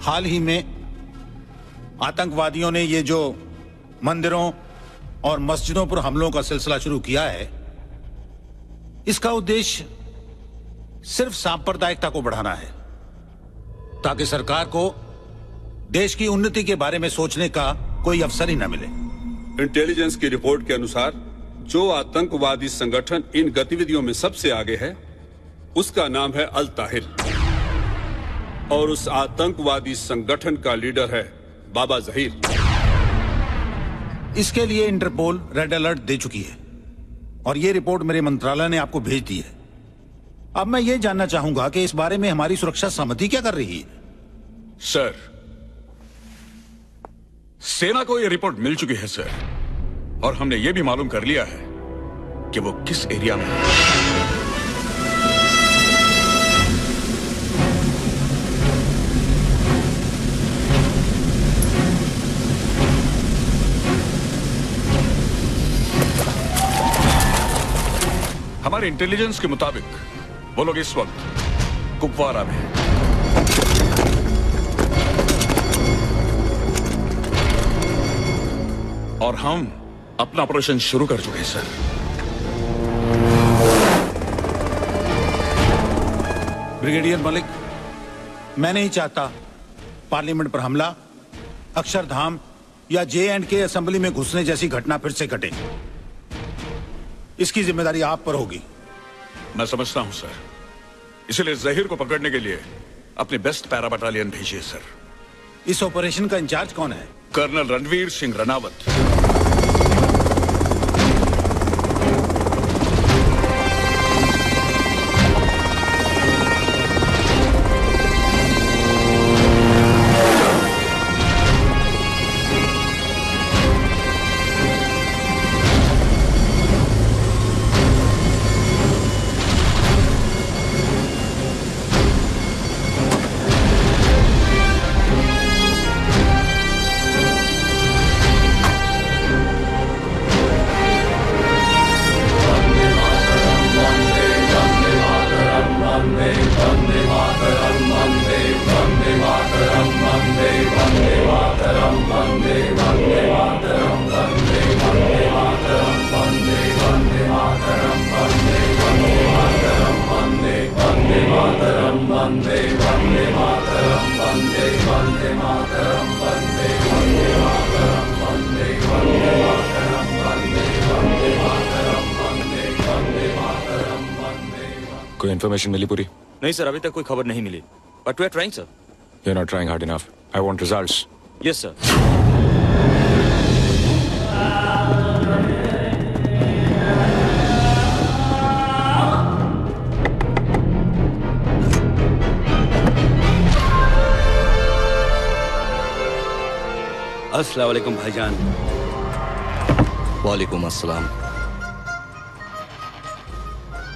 हाल ही में आतंकवादियों ने ये जो मंदिरों और मस्जिदों पर हमलों का सिलसिला शुरू किया है, इसका उद्देश्य सिर्फ सांप्रदायिकता को बढ़ाना है ताकि सरकार को देश की उन्नति के बारे में सोचने का कोई अवसर ही न मिले। इंटेलिजेंस की रिपोर्ट के अनुसार जो आतंकवादी संगठन इन गतिविधियों में सबसे आगे है उसका नाम है अल ताहिर और उस आतंकवादी संगठन का लीडर है बाबा जहीर। इसके लिए इंटरपोल रेड अलर्ट दे चुकी है और ये रिपोर्ट मेरे मंत्रालय ने आपको भेज दी है। अब मैं ये जानना चाहूंगा कि इस बारे में हमारी सुरक्षा समिति क्या कर रही है। सर, सेना को यह रिपोर्ट मिल चुकी है सर, और हमने यह भी मालूम कर लिया है कि वो किस एरिया में है। हमारे इंटेलिजेंस के मुताबिक वो लोग इस वक्त कुपवारा में हैं। और हम अपना ऑपरेशन शुरू कर चुके हैं सर। ब्रिगेडियर मलिक, मैं नहीं चाहता पार्लियामेंट पर हमला, अक्षरधाम या J&K असेंबली में घुसने जैसी घटना फिर से घटे। इसकी जिम्मेदारी आप पर होगी। मैं समझता हूं सर, इसलिए जहीर को पकड़ने के लिए अपनी बेस्ट पैरा बटालियन भेजिए सर। इस ऑपरेशन का इंचार्ज कौन है? कर्नल रणवीर सिंह रनावत। कोई इन्फॉर्मेशन मिली पूरी? नहीं सर, अभी तक कोई खबर नहीं मिली, but we are trying sir. You are not trying hard enough. I want results. Yes sir. अस्सलाम वालेकुम भाईजान। वालेकुम अस्सलाम।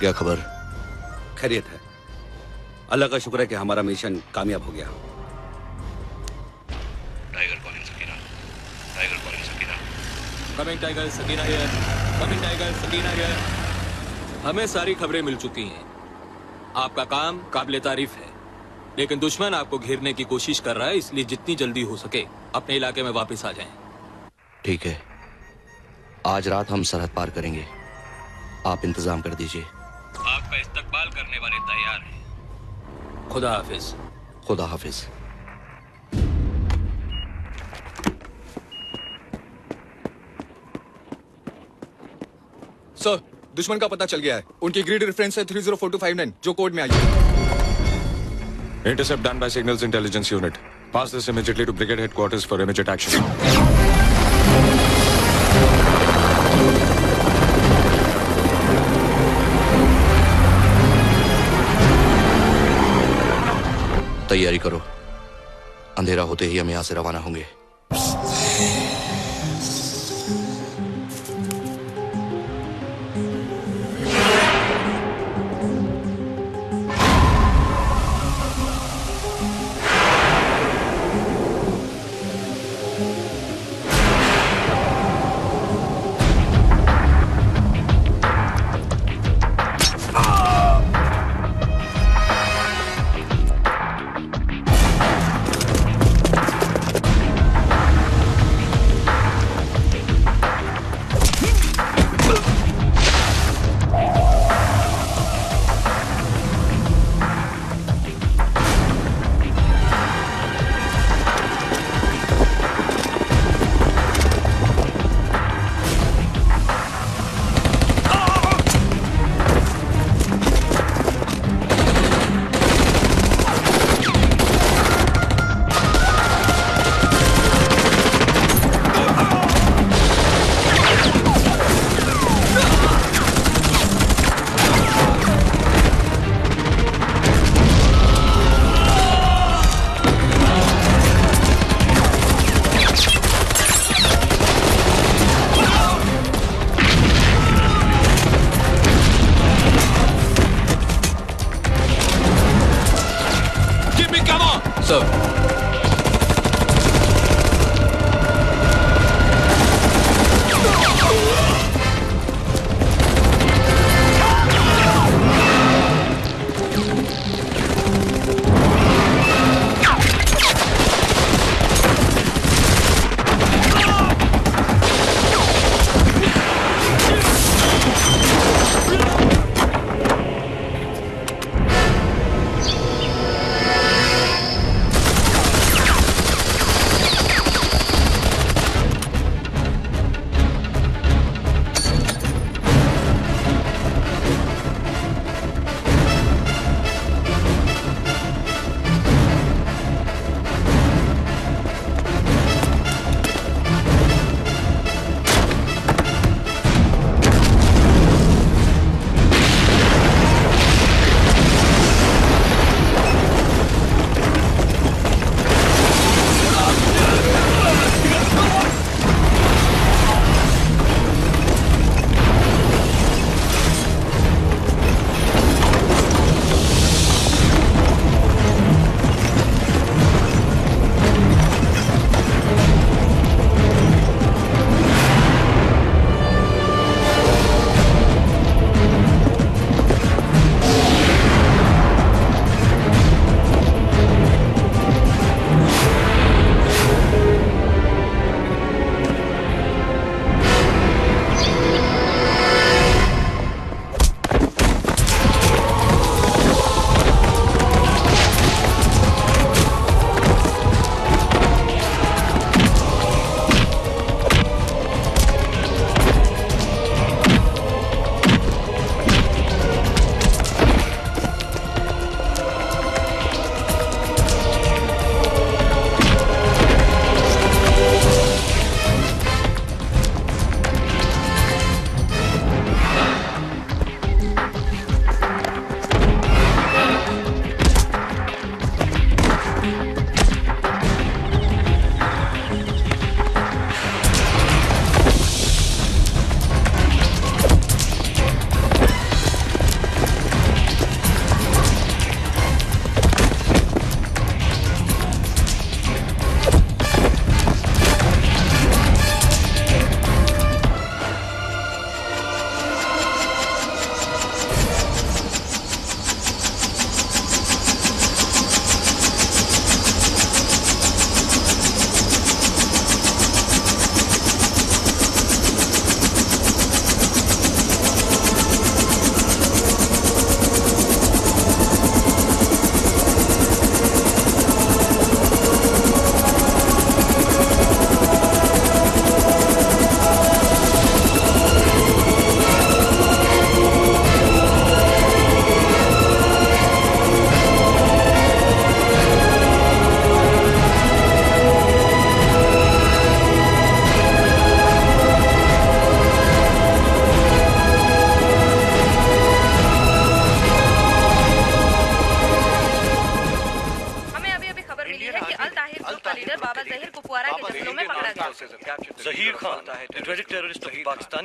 क्या खबर? खैरियत है, अल्लाह का शुक्र है कि हमारा मिशन कामयाब हो गया। Tiger calling Sakina, tiger calling Sakina. Coming tiger Sakina here, coming tiger Sakina here. हमें सारी खबरें मिल चुकी हैं। आपका काम काबिले तारीफ है, लेकिन दुश्मन आपको घेरने की कोशिश कर रहा है, इसलिए जितनी जल्दी हो सके अपने इलाके में वापस आ जाएं। ठीक है, आज रात हम सरहद पार करेंगे, आप इंतजाम कर दीजिए। आपका इस्तकबाल करने वाले तैयार हैं। खुदा हाफिज। खुदा हाफिज। सर, दुश्मन का पता चल गया है। उनकी ग्रिड रेफरेंस है 304259 जो कोड में आई है। Intercept done by Signals Intelligence Unit. Pass this immediately to Brigade Headquarters for immediate action. तैयारी करो, अंधेरा होते ही हम यहां से रवाना होंगे।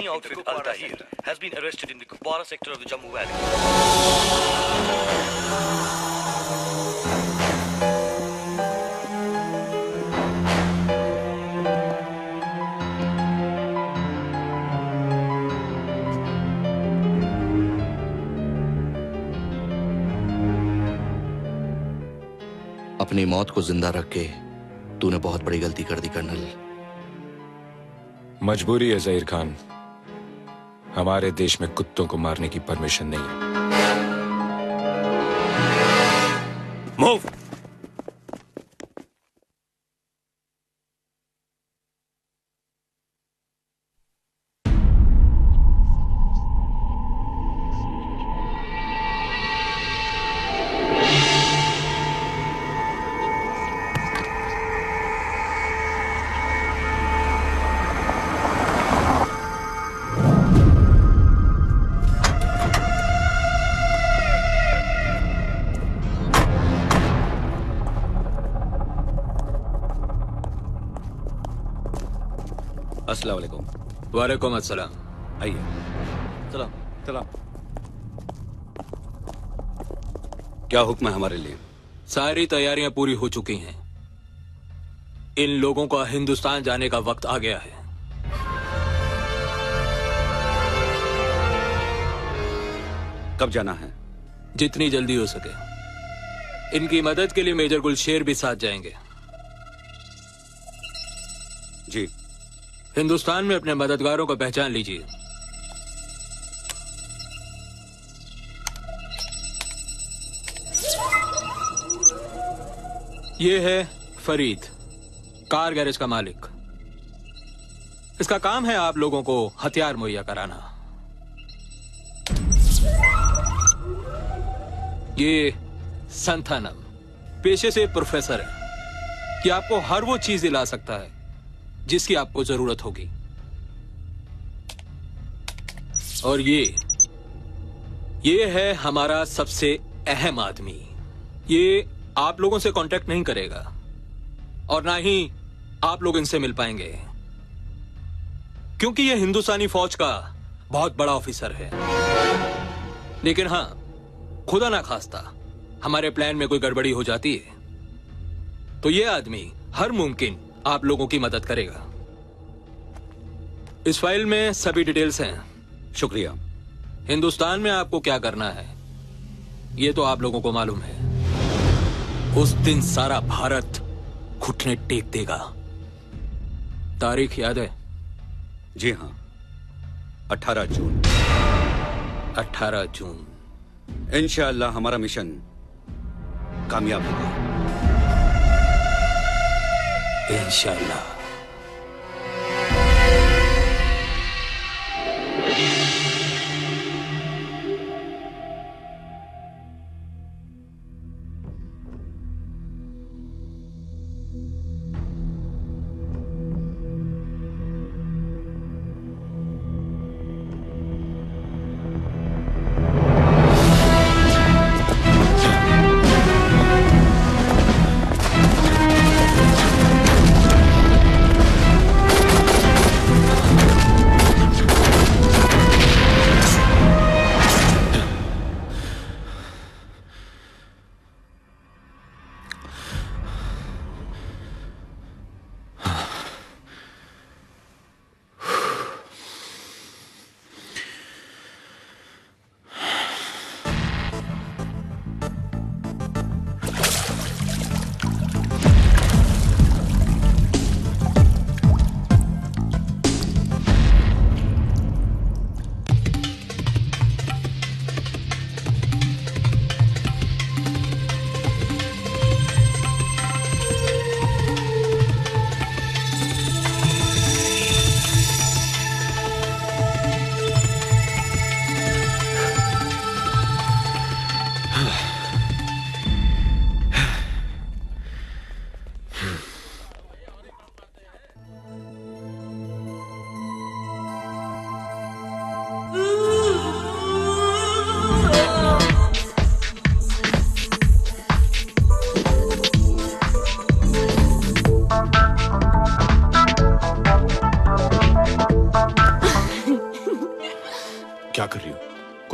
Pakistani outfit Al Tahir has been arrested in the Kupwara sector of the Jammu Valley. अपनी मौत को जिंदा रख के तूने बहुत बड़ी गलती कर दी कर्नल। मजबूरी है जहीर खान, हमारे देश में कुत्तों को मारने की परमिशन नहीं है। मूव। अस्सलाम वालेकुम। वालेकुम अस्सलाम। आइए। सलाम सलाम। क्या हुक्म है हमारे लिए? सारी तैयारियां पूरी हो चुकी हैं। इन लोगों का हिंदुस्तान जाने का वक्त आ गया है। कब जाना है? जितनी जल्दी हो सके। इनकी मदद के लिए मेजर गुलशेर भी साथ जाएंगे। जी। हिंदुस्तान में अपने मददगारों को पहचान लीजिए। ये है फरीद, कार गैरेज का मालिक। इसका काम है आप लोगों को हथियार मुहैया कराना। ये संथानम पेशे से प्रोफेसर है कि आपको हर वो चीज दिला सकता है जिसकी आपको जरूरत होगी। और ये है हमारा सबसे अहम आदमी। ये आप लोगों से कांटेक्ट नहीं करेगा और ना ही आप लोग इनसे मिल पाएंगे, क्योंकि ये हिंदुस्तानी फौज का बहुत बड़ा ऑफिसर है। लेकिन हां, खुदा ना खास्ता हमारे प्लान में कोई गड़बड़ी हो जाती है तो ये आदमी हर मुमकिन आप लोगों की मदद करेगा। इस फाइल में सभी डिटेल्स हैं। शुक्रिया। हिंदुस्तान में आपको क्या करना है ये तो आप लोगों को मालूम है। उस दिन सारा भारत घुटने टेक देगा। तारीख याद है? जी हाँ, 18 जून। 18 जून। इंशाअल्लाह हमारा मिशन कामयाब होगा। इंशाअल्लाह।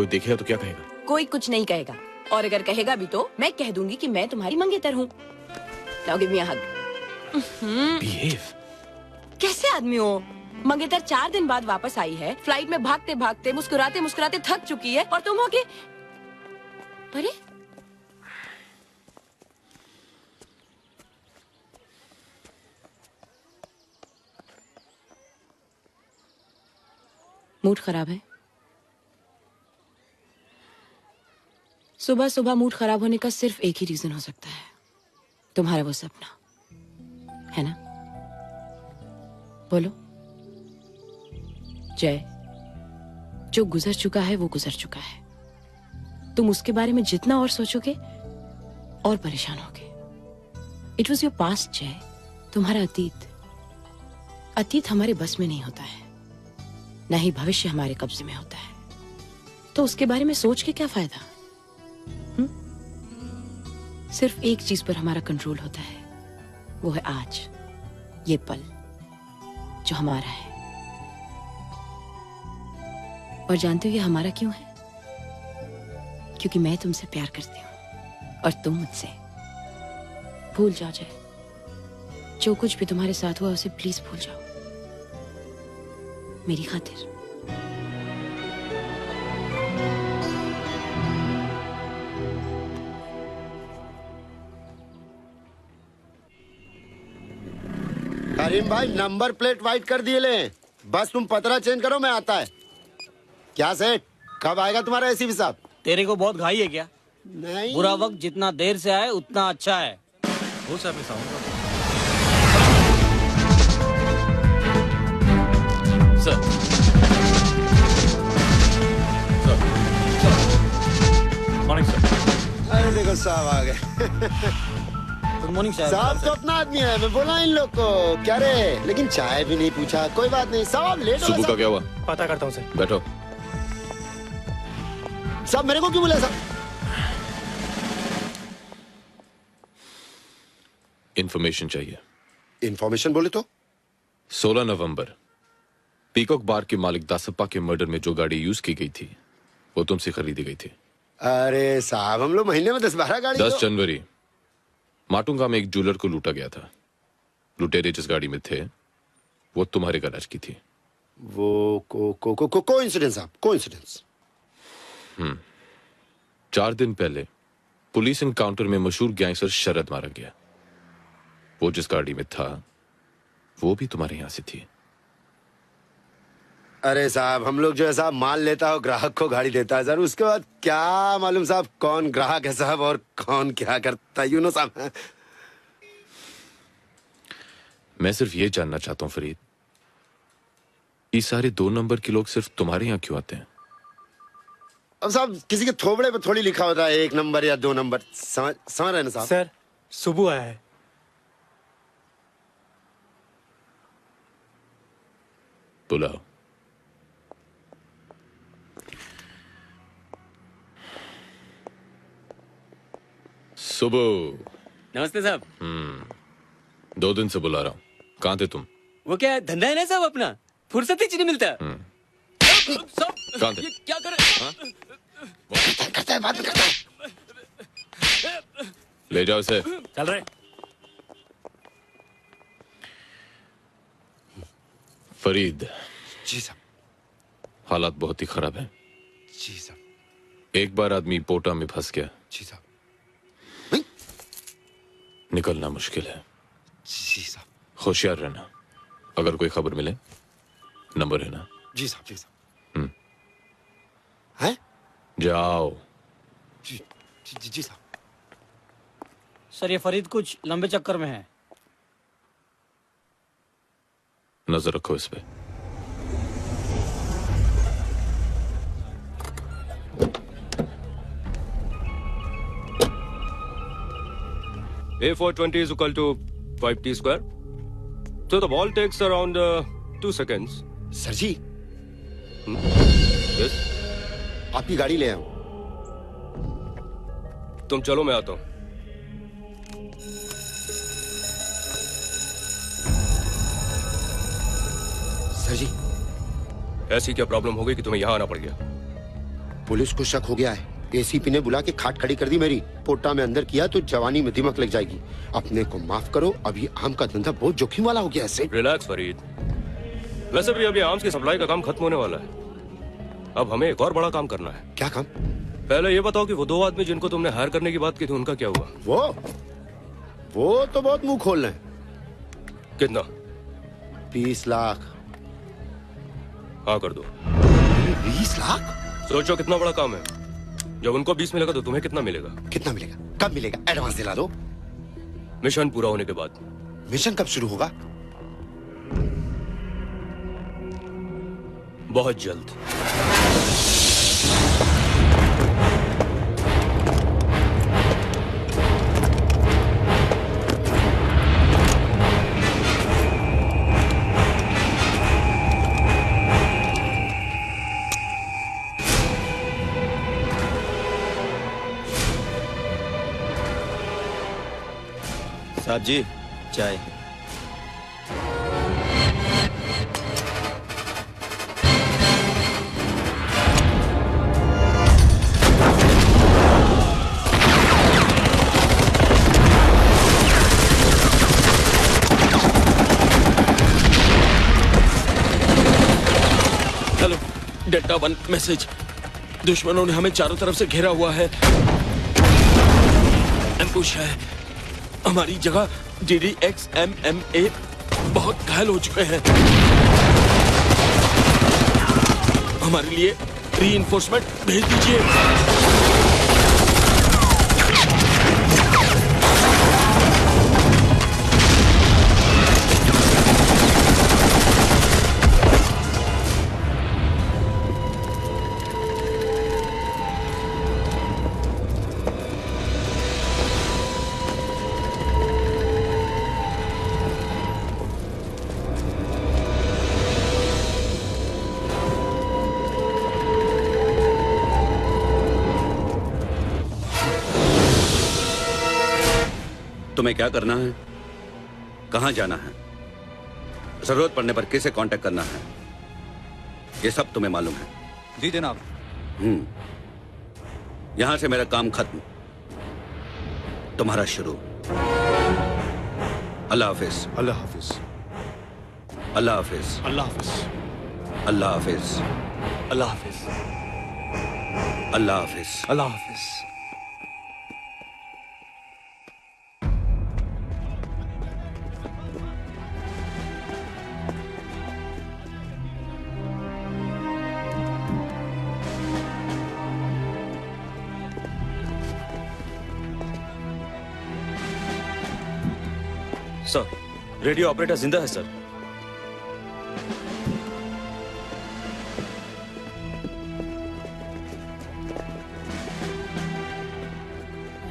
देखेगा तो क्या कहेगा? कोई कुछ नहीं कहेगा, और अगर कहेगा भी तो मैं कह दूंगी कि मैं तुम्हारी मंगेतर हूँ। नाउ गिव मी अ हग। Behave. कैसे आदमी हो? मंगेतर 4 दिन बाद वापस आई है, फ्लाइट में भागते भागते मुस्कुराते मुस्कुराते थक चुकी है, और तुम हो के अरे मूड खराब है। सुबह सुबह मूड खराब होने का सिर्फ एक ही रीजन हो सकता है, तुम्हारा वो सपना, है ना? बोलो। जय, जो गुजर चुका है वो गुजर चुका है। तुम उसके बारे में जितना और सोचोगे और परेशान होगे। इट वॉज योर पास्ट जय, तुम्हारा अतीत। अतीत हमारे बस में नहीं होता है, न ही भविष्य हमारे कब्जे में होता है, तो उसके बारे में सोच के क्या फायदा? सिर्फ एक चीज पर हमारा कंट्रोल होता है, वो है आज, ये पल जो हमारा है। और जानते हो ये हमारा क्यों है? क्योंकि मैं तुमसे प्यार करती हूँ और तुम मुझसे। भूल जाओ जय, जो कुछ भी तुम्हारे साथ हुआ उसे प्लीज भूल जाओ, मेरी खातिर। करीम भाई नंबर प्लेट वाइट कर दिए ले, बस तुम पतरा चेंज करो, मैं आता है। क्या सेठ, कब आएगा तुम्हारा एसी भी साहब? तेरे को बहुत घाई है क्या? नहीं, बुरा वक्त जितना देर से आए उतना अच्छा है। हो सर मैं सर मॉर्निंग सर। अरे देखो साहब आ गए। गुड मॉर्निंग साहब तो अपना आदमी है, मैं बोला इन लोग को क्या रे, लेकिन चाय भी नहीं पूछा। कोई बात नहीं साहब, लेट हो सुबह का गया क्या हुआ? पता करता हूँ सर। बैठो। साहब। मेरे को क्यों बोले साहब? इंफॉर्मेशन चाहिए। इंफॉर्मेशन बोले तो? 16 नवंबर पीकॉक बार के मालिक दासप्पा के मर्डर में जो गाड़ी यूज की गई थी वो तुमसे खरीदी गई थी। अरे साहब, हम लोग महीने में 10-12 गाड़ी 10 जनवरी माटुंगा में एक ज्वेलर को लूटा गया था। लुटेरे जिस गाड़ी में थे वो तुम्हारे गैराज की थी। वो कोइंसिडेंस साहब, कोइंसिडेंस। 4 दिन पहले पुलिस एनकाउंटर में मशहूर गैंगस्टर शरद मारा गया। वो जिस गाड़ी में था वो भी तुम्हारे यहां से थी। अरे साहब, हम लोग जो है साहब माल लेता है ग्राहक को गाड़ी देता है सर, उसके बाद क्या मालूम साहब कौन ग्राहक है साहब और कौन क्या करता है, यू नो साहब। मैं सिर्फ ये जानना चाहता हूं फरीद, ये सारे 2 नंबर के लोग सिर्फ तुम्हारे यहां क्यों आते हैं? अब साहब किसी के थोबड़े पे थोड़ी लिखा होता है 1 नंबर या 2 नंबर, समझ रहे ना साहब? सर सुबह आया है। बुलाओ। सुबह। नमस्ते साहब। 2 दिन से बुला रहा हूँ, कहाँ थे तुम? वो क्या धंधा है ना साहब अपना, फुर्सत ही नहीं मिलता। कहाँ थे? क्या कर रहे? ले जाओ इसे। चल रहे। फरीद। जी साहब। हालात बहुत ही खराब है। जी साहब। एक बार आदमी पोटा में फंस गया, जी साहब। निकलना मुश्किल है। जी साहब। होशियार रहना, अगर कोई खबर मिले नंबर है ना? जी साहब। जी साहब। हैं? जाओ। जी जी जी साहब। सर ये फरीद कुछ लंबे चक्कर में है। नजर रखो इस पे। A420 is equal to 5t square. So the ball takes around 2 seconds. Sir ji. Yes. आपकी गाड़ी ले आऊं। तुम चलो मैं आता हूं। सर जी। ऐसी क्या प्रॉब्लम हो गई कि तुम्हें यहां आना पड़ गया? पुलिस को शक हो गया है। एसीपी ने बुला के खाट खड़ी कर दी मेरी। पोटा में अंदर किया तो जवानी में दिमक लग जाएगी। अपने को माफ करो, अभी आम का धंधा बहुत जोखिम वाला हो गया है। रिलैक्स फरीद, वैसे भी अभी आर्म्स की सप्लाई का काम खत्म होने वाला है। अब हमें एक और बड़ा काम करना है। क्या काम? पहले ये बताओ कि वो 2 आदमी जिनको तुमने हायर करने की बात की थी उनका क्या हुआ? वो तो बहुत मुंह खोल रहे हैं। कितना? 20 लाख। हाँ कर दो। 20 लाख? सोचो कितना बड़ा काम है। जब उनको 20 मिलेगा तो तुम्हें कितना मिलेगा? कितना मिलेगा? कब मिलेगा? एडवांस दिला दो। मिशन पूरा होने के बाद। मिशन कब शुरू होगा? बहुत जल्द। साहब जी, चाय। Hello, delta 1 message. दुश्मनों ने हमें चारों तरफ से घेरा हुआ है। एम्बुश है। हमारी जगह DDXMMA बहुत घायल हो चुके हैं। हमारे लिए रीइंफोर्समेंट भेज दीजिए। तुम्हें क्या करना है, कहां जाना है, जरूरत पड़ने पर किसे कांटेक्ट करना है, ये सब तुम्हें मालूम है? जी जनाब। यहां से मेरा काम खत्म, तुम्हारा शुरू। अल्लाह हाफिज। अल्लाह हाफिज। अल्लाह हाफिज। अल्लाह हाफिज। अल्लाह हाफिज। अल्लाह हाफिज। अल्लाह हाफिज। अल्लाह हाफिज। सर, रेडियो ऑपरेटर जिंदा है सर।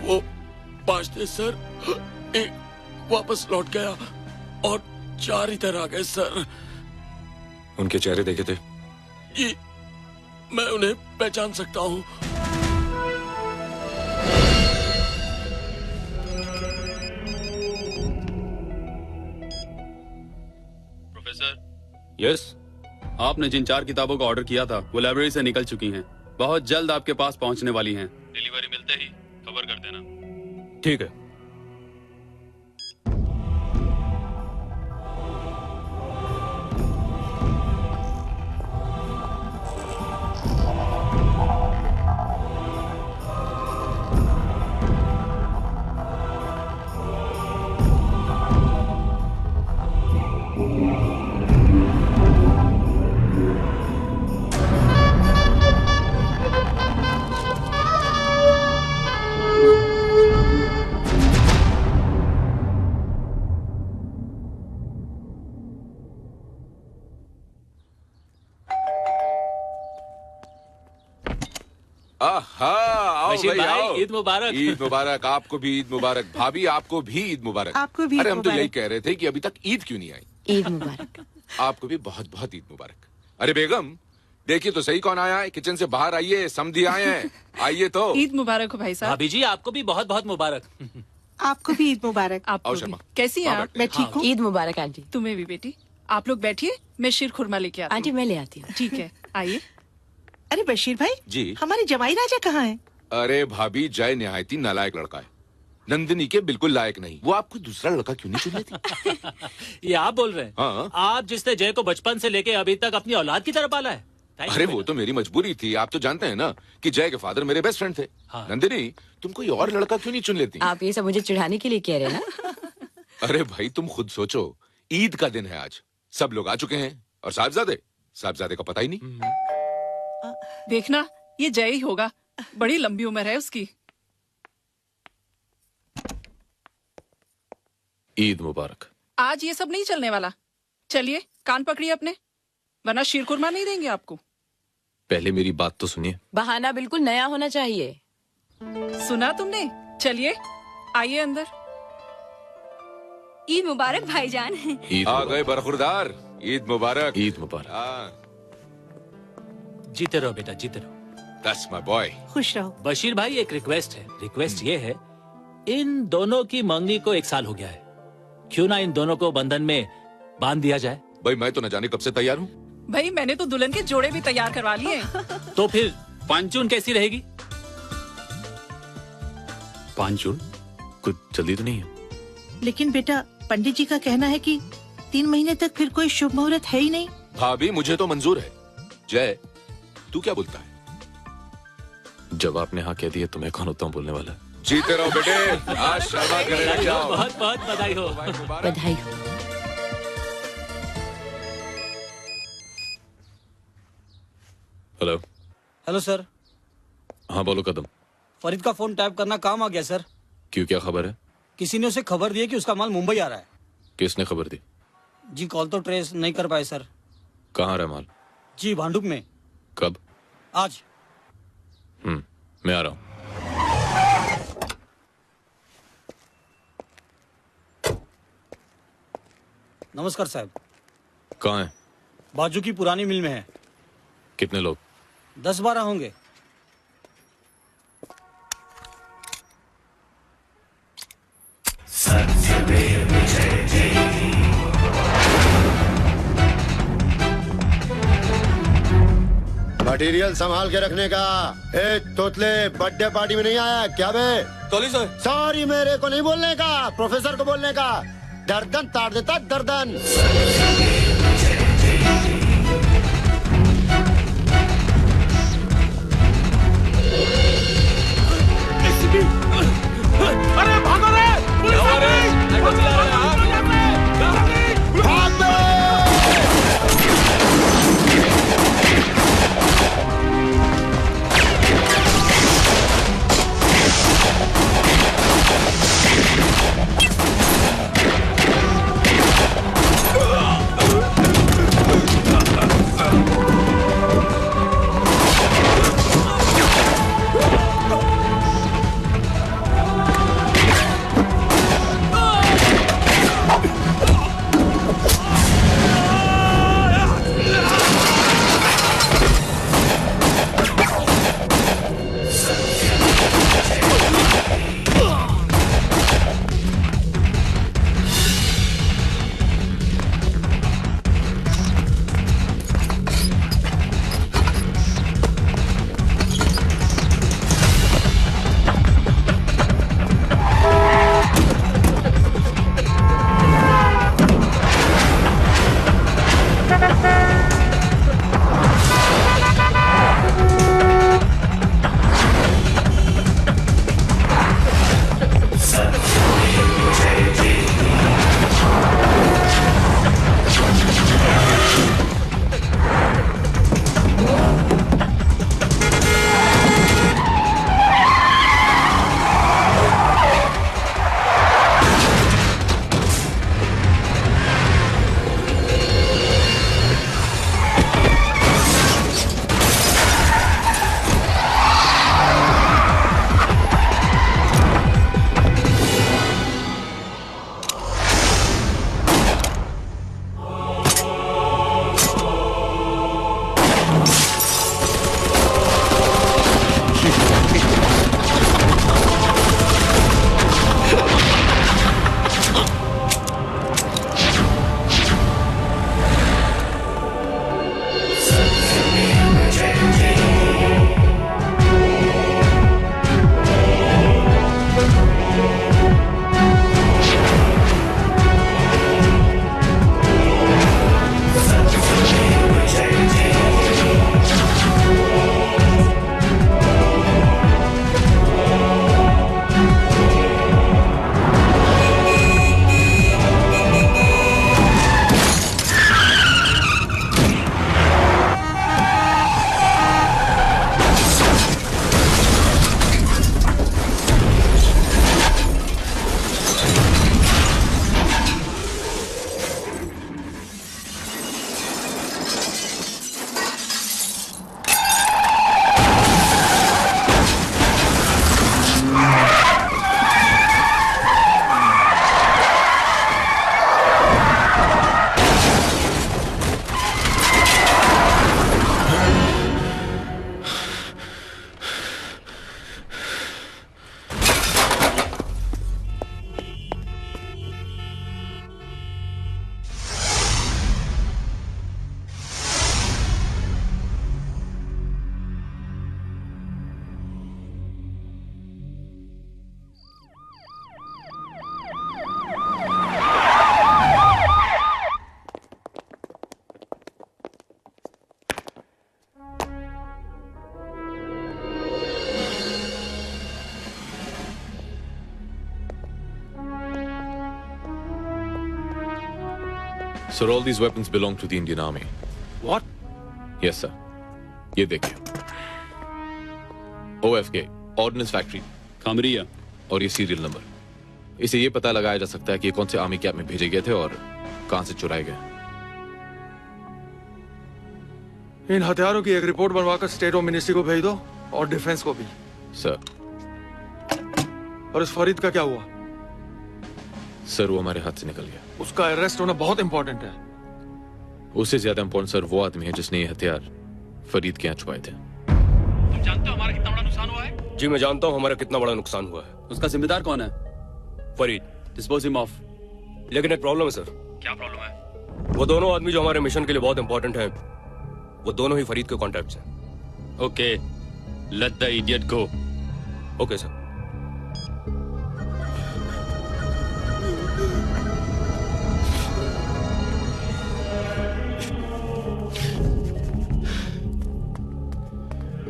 वो 5 थे सर, एक वापस लौट गया और 4 इधर आ गए सर। उनके चेहरे देखे थे? जी, मैं उन्हें पहचान सकता हूँ। यस, आपने जिन 4 किताबों का ऑर्डर किया था वो लाइब्रेरी से निकल चुकी हैं। बहुत जल्द आपके पास पहुंचने वाली हैं। डिलीवरी मिलते ही खबर कर देना। ठीक है। आओ बशीर भाई, भाई, आओ। ईद मुबारक। ईद मुबारक। आपको भी ईद मुबारक। भाभी आपको भी ईद मुबारक। आपको भी अरे ईद हम तो यही मुबारक। कह रहे थे कि अभी तक ईद क्यों नहीं आई। ईद मुबारक। आपको भी बहुत बहुत ईद मुबारक। अरे बेगम, देखिए तो सही कौन आया है। किचन से बाहर आइए, समधी आए हैं। आइए तो। ईद मुबारक हो भाई साहब। भाभी जी, आपको भी बहुत बहुत मुबारक। आपको भी ईद मुबारक। आओ शर्मा। कैसी हैं आप? मैं ठीक हूँ। ईद मुबारक आंटी। तुम्हें भी बेटी। आप लोग बैठिए, मैं शीर खुरमा लेके आती हूँ। आंटी मैं ले आती हूँ। ठीक है, आइए। अरे बशीर भाई जी हमारे जमाई राजा कहाँ हैं? अरे भाभी, जय निहायती नालायक लड़का है, नंदिनी के बिल्कुल लायक नहीं। वो आपको दूसरा लड़का क्यों नहीं चुन लेती? ये आप बोल रहे हैं? हाँ। आप जिसने जय को बचपन से लेके अभी तक अपनी औलाद की तरह पाला है। अरे वो तो मेरी मजबूरी थी। आप तो जानते हैं ना कि जय के फादर मेरे बेस्ट फ्रेंड थे। हाँ। नंदिनी, तुम कोई और लड़का क्यों नहीं चुन लेती? आप ये सब मुझे चिढ़ाने के लिए कह रहे हैं ना? अरे भाई, तुम खुद सोचो, ईद का दिन है आज, सब लोग आ चुके हैं और साहबजादे का पता ही नहीं। देखना ये जय ही होगा, बड़ी लंबी उम्र है उसकी। ईद मुबारक। आज ये सब नहीं चलने वाला। चलिए कान पकड़िए अपने, वरना शीर कुरमा नहीं देंगे आपको। पहले मेरी बात तो सुनिए। बहाना बिल्कुल नया होना चाहिए। सुना तुमने? चलिए आइए अंदर। ईद मुबारक भाईजान। आ गए बरखुरदार, ईद मुबारक। ईद मुबारक। जीते रहो बेटा, जीते रहो। That's my boy। खुश रहो। बशीर भाई, एक रिक्वेस्ट है। रिक्वेस्ट ये है, इन दोनों की मंगनी को 1 साल हो गया है, क्यों ना इन दोनों को बंधन में बांध दिया जाए। भाई मैं तो न जाने कब से तैयार हूँ। भाई मैंने तो दुल्हन के जोड़े भी तैयार करवा लिए। तो फिर पांचून कैसी रहेगी? पांचून कुछ जल्दी तो नहीं है? लेकिन बेटा पंडित जी का कहना है कि 3 महीने तक फिर कोई शुभ मुहूर्त है ही नहीं। भाभी मुझे तो मंजूर है। जय, तू क्या बोलता है? जब आपने हाँ कह दिया तो मैं कौन होता हूँ बोलने वाला? जीते रहो बेटे, आज शर्मा करे जाओ। बहुत बहुत बधाई हो। बधाई हो। हेलो। Hello sir. हाँ बोलो कदम। फरीद का फोन टैप करना काम आ गया सर। क्यों, क्या खबर है? किसी ने उसे खबर दी है कि उसका माल मुंबई आ रहा है। किसने खबर दी? जी कॉल तो ट्रेस नहीं कर पाए सर। कहाँ रहा माल? जी भांडुप में। कब? आज। मैं आ रहा हूँ। नमस्कार साहब। कहाँ है? बाजू की पुरानी मिल में है। कितने लोग? 10-12 होंगे। मटेरियल संभाल के रखने का। ए तोतले, बर्थडे पार्टी में नहीं आया क्या बे? Sorry sir. सॉरी मेरे को नहीं बोलने का, प्रोफेसर को बोलने का। गर्दन ताड़ देता गर्दन। अरे भागो रे! पुलिस आ गई! भाग दो! Sir, all these weapons belong to the Indian Army. What? Yes, sir. ये देखिए. OFK, Ordnance Factory. खामरिया. और ये सीरियल नंबर. इसे ये पता लगाया जा सकता है कि ये कौन से आर्मी कैंप में भेजे गए थे और कहां से चुराए गए. इन हथियारों की एक रिपोर्ट बनवाकर स्टेट ऑफ मिनिस्ट्री को भेज दो और डिफेंस को भी. सर. और इस फरीद का क्या हुआ? सर, वो हमारे हाथ से निकल गया. उसका अरेस्ट होना बहुत इंपॉर्टेंट है. उससे ज्यादा इंपॉर्टेंट सर वो आदमी है जिसने ये हथियार फरीद के यहाँ छुपाए थे. तुम जानते हो हमारा कितना बड़ा नुकसान हुआ है? जी मैं जानता हूँ हमारा कितना बड़ा नुकसान हुआ है. उसका जिम्मेदार कौन है? फरीद. Dispose him of. लेकिन एक प्रॉब्लम है सर. क्या प्रॉब्लम है? वो दोनों आदमी जो हमारे मिशन के लिए बहुत इंपॉर्टेंट हैं, वो दोनों ही फरीद के कॉन्टैक्ट्स हैं. Okay, let the idiot go. Okay sir.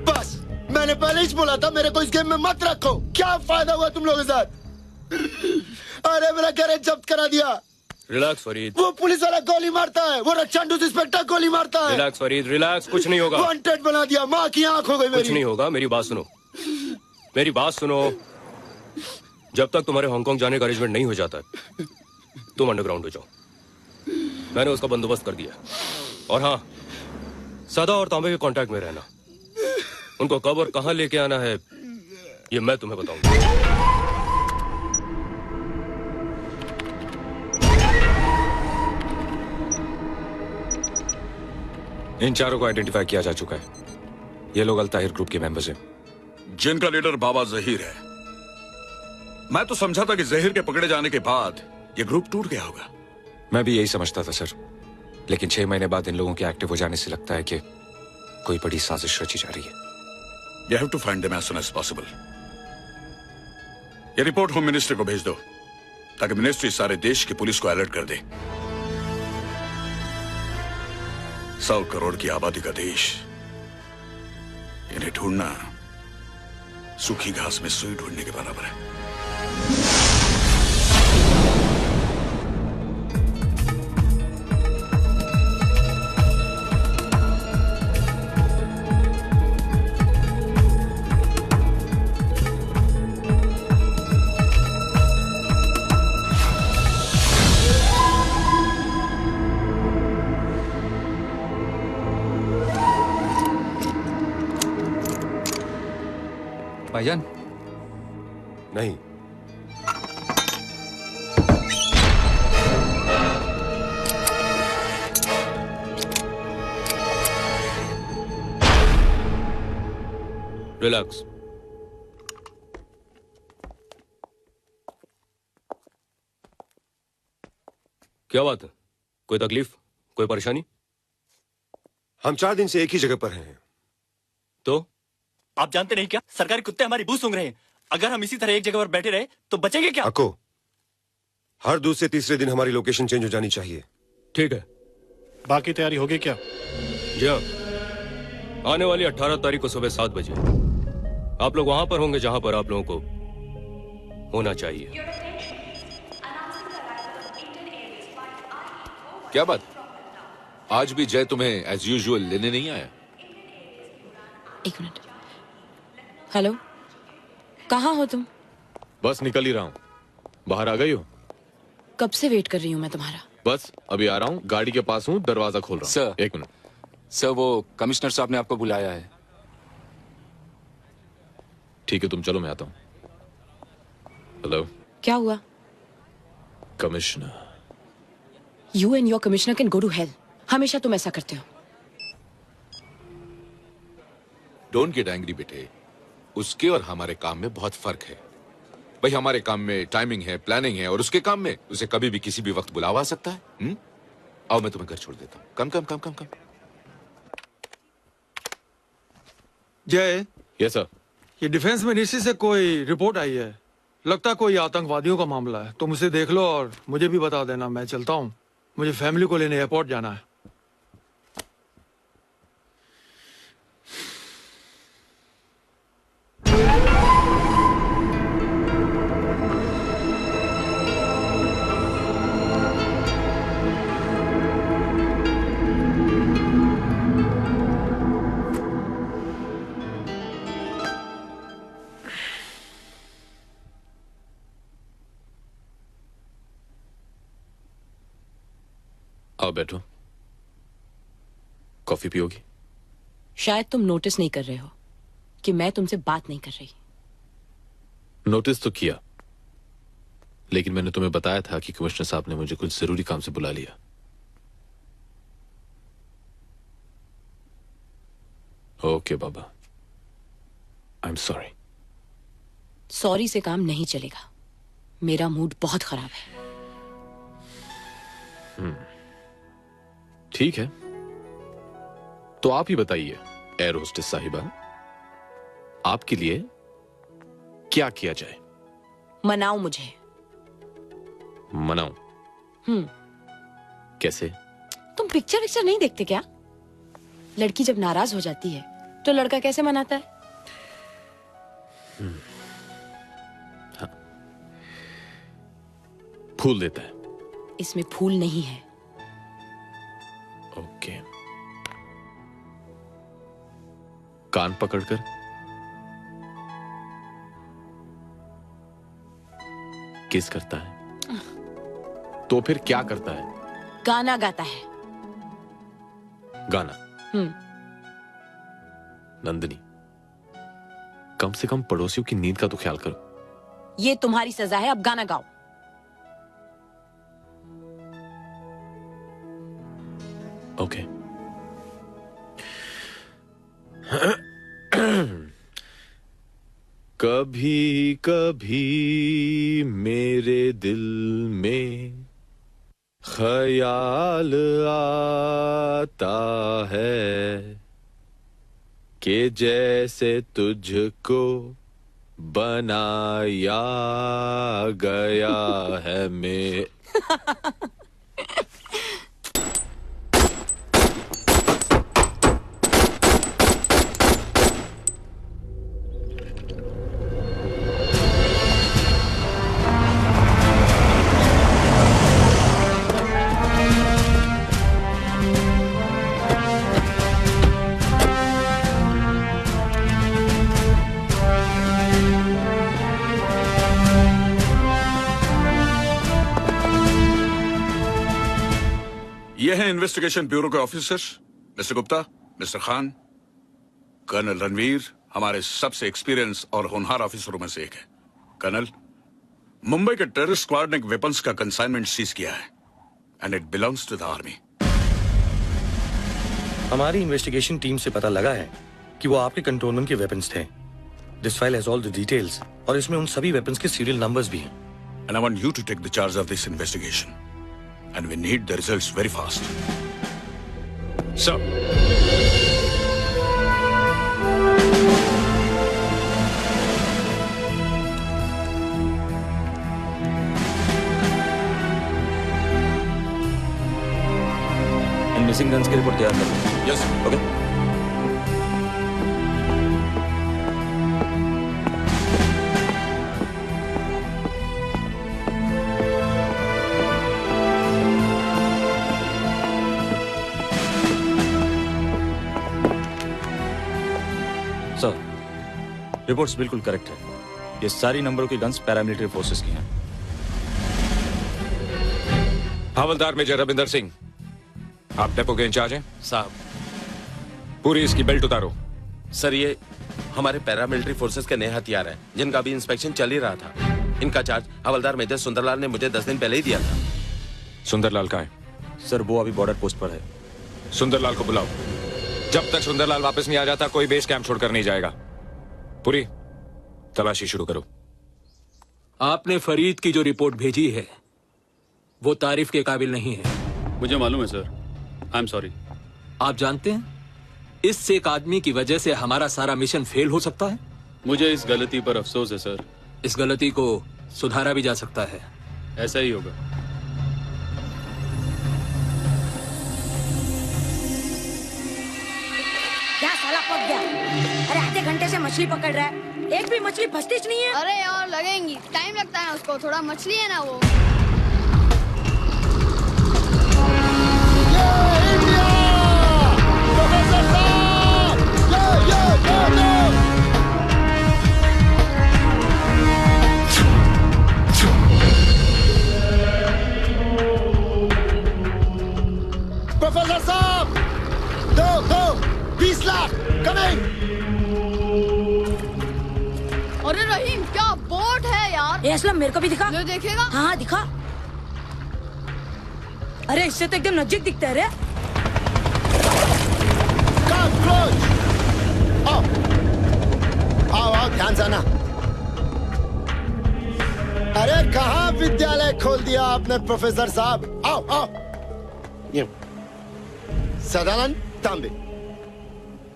बस मैंने पहले ही बोला था मेरे को इस गेम में मत रखो. क्या फायदा हुआ तुम लोगों के साथ? अरे मेरा गैरेज जब्त करा दिया. रिलैक्स फरीद. वो पुलिस वाला गोली मारता है, वो रक्षांडू इंस्पेक्टर गोली मारता है. Relax Farid, relax. कुछ नहीं होगा. वांटेड बना दिया. माँ की आंख हो गई मेरी. कुछ नहीं होगा. मेरी बात सुनो, मेरी बात सुनो. जब तक तुम्हारे हांगकांग जाने का अरेंजमेंट नहीं हो जाता तुम अंडरग्राउंड हो जाओ. मैंने उसका बंदोबस्त कर दिया. और हाँ, सदा और तांबे के कांटेक्ट में रहना. उनको कब और कहां लेके आना है ये मैं तुम्हें बताऊंगा. इन चारों को आइडेंटिफाई किया जा चुका है. ये लोग अल ताहिर ग्रुप के मेंबर्स हैं, जिनका लीडर बाबा जहीर है. मैं तो समझा था कि जहीर के पकड़े जाने के बाद ये ग्रुप टूट गया होगा. मैं भी यही समझता था सर, लेकिन 6 महीने बाद इन लोगों के एक्टिव हो जाने से लगता है कि कोई बड़ी साजिश रची जा रही है. You have to find them as soon as possible. ये रिपोर्ट होम मिनिस्ट्री को भेज दो ताकि मिनिस्ट्री सारे देश की पुलिस को अलर्ट कर दे. 100 करोड़ की आबादी का देश, इन्हें ढूंढना सूखी घास में सुई ढूंढने के बराबर है. भाईजान. नहीं. रिलैक्स. क्या बात है? कोई तकलीफ, कोई परेशानी? हम 4 दिन से एक ही जगह पर हैं. तो आप जानते नहीं क्या, सरकारी कुत्ते हमारी बू सूंघ रहे हैं. अगर हम इसी तरह एक जगह पर बैठे रहे तो बचेंगे क्या? अको, हर दूसरे तीसरे दिन हमारी लोकेशन चेंज हो जानी चाहिए. ठीक है. बाकी तैयारी होगी क्या? जी हाँ. आने वाली 18 तारीख को सुबह 7 बजे आप लोग वहां पर होंगे जहां पर आप लोगों को होना चाहिए. क्या बात? आज भी जय तुम्हें एज यूजुअल लेने नहीं आया? एक मिनट. हेलो, कहाँ हो तुम? बस निकल ही रहा हूँ. बाहर आ गई हो? कब से वेट कर रही हूँ मैं तुम्हारा. बस अभी आ रहा हूँ. गाड़ी के पास हूँ, दरवाजा खोल रहा हूँ. सर. एक मिनट. सर, वो कमिश्नर साहब ने आपको बुलाया है. ठीक है, तुम चलो, मैं आता हूँ. हेलो. क्या हुआ? Commissioner. You and your commissioner can go to hell. हमेशा तुम ऐसा करते हो. डोंट गेट एंग्री बेटे. उसके और हमारे काम में बहुत फर्क है. भाई हमारे काम में टाइमिंग है, प्लानिंग है, और उसके काम में उसे कभी भी किसी भी वक्त बुलावा आ सकता है. आओ मैं तुम्हें घर छोड़ देता हूँ. कम कम कम कम कम. जय. Yes sir. ये डिफेंस मिनिस्ट्री से कोई रिपोर्ट आई है. लगता कोई आतंकवादियों का मामला है. तुम उसे देख लो और मुझे भी बता देना. मैं चलता हूँ, मुझे फैमिली को लेने एयरपोर्ट जाना है. आओ बैठो। कॉफी पियोगी? शायद तुम नोटिस नहीं कर रहे हो कि मैं तुमसे बात नहीं कर रही। नोटिस तो किया, लेकिन मैंने तुम्हें बताया था कि कमिश्नर साहब ने मुझे कुछ जरूरी काम से बुला लिया। Okay Baba, I am sorry. Sorry से काम नहीं चलेगा, मेरा मूड बहुत खराब है। ठीक है, तो आप ही बताइए एयर होस्टेस साहिबा, आपके लिए क्या किया जाए? मनाओ मुझे। मनाऊं? कैसे? तुम पिक्चर नहीं देखते क्या? लड़की जब नाराज हो जाती है तो लड़का कैसे मनाता है? हाँ। फूल देता है। इसमें फूल नहीं है। ओके। कान पकड़कर? किस करता है? तो फिर क्या करता है? गाना गाता है। गाना? नंदिनी, कम से कम पड़ोसियों की नींद का तो ख्याल करो। ये तुम्हारी सजा है, अब गाना गाओ। ओके। कभी कभी मेरे दिल में ख्याल आता है कि जैसे तुझको बनाया गया है मैं। ये हैं इन्वेस्टिगेशन ब्यूरो के officers, mister Gupta, mister Khan. Colonel Ranveer हमारे सबसे एक्सपीरियंस और होनहार ऑफिसरों में से एक है। कर्नल, मुंबई के टेररिस्ट स्क्वाड ने वेपन्स का कंसाइनमेंट सीज किया है and it belongs to the army. हमारी इन्वेस्टिगेशन टीम से पता लगा है कि वो आपके कंट्रोलमेंट के वेपन्स थे। This file has all the details और इसमें उन सभी वेपन्स के सीरियल नंबर्स भी हैं। And I want you to take the charge of this investigation and we need the results very fast. Sir. इन मिसिंग गन्स की रिपोर्ट तैयार करो। Yes, okay. सर, रिपोर्ट्स बिल्कुल करेक्ट है। ये सारी नंबरों की गन्स पैरामिलिट्री फोर्सेस की हैं। हवलदार मेजर रविंदर सिंह, आप डेपो के इंचार्ज हैं? साहब, पूरी इसकी बेल्ट उतारो। सर ये हमारे पैरामिलिट्री फोर्सेस के नए हथियार हैं, जिनका भी इंस्पेक्शन चल ही रहा था। इनका चार्ज हवलदार मेजर सुंदरलाल ने मुझे 10 दिन पहले ही दिया था। सुंदरलाल कहाँ है? सर वो अभी बॉर्डर पोस्ट पर है। सुंदरलाल को बुलाओ। जब तक सुंदरलाल वापस नहीं आ जाता कोई बेस कैंप छोड़कर नहीं जाएगा। पूरी तलाशी शुरू करो। आपने फरीद की जो रिपोर्ट भेजी है वो तारीफ के काबिल नहीं है। मुझे मालूम है सर, आई एम सॉरी। आप जानते हैं इससे एक आदमी की वजह से हमारा सारा मिशन फेल हो सकता है। मुझे इस गलती पर अफसोस है सर। इस गलती को सुधारा भी जा सकता है। ऐसा ही होगा। क्या साला पक गया? अरे आधे घंटे से मछली पकड़ रहा है, एक भी मछली फंसती नहीं है। अरे यार लगेंगी, टाइम लगता है उसको, थोड़ा मछली है ना वो। बोट है यार। ए असलम मेरे को भी दिखा। जो देखेगा। हाँ हाँ दिखा। अरे इससे तो एकदम नजदीक दिखता है रे। आओ आओ ध्यान से आना। अरे कहाँ विद्यालय खोल दिया आपने प्रोफेसर साहब। आओ आओ। ये सदानंद तांबे।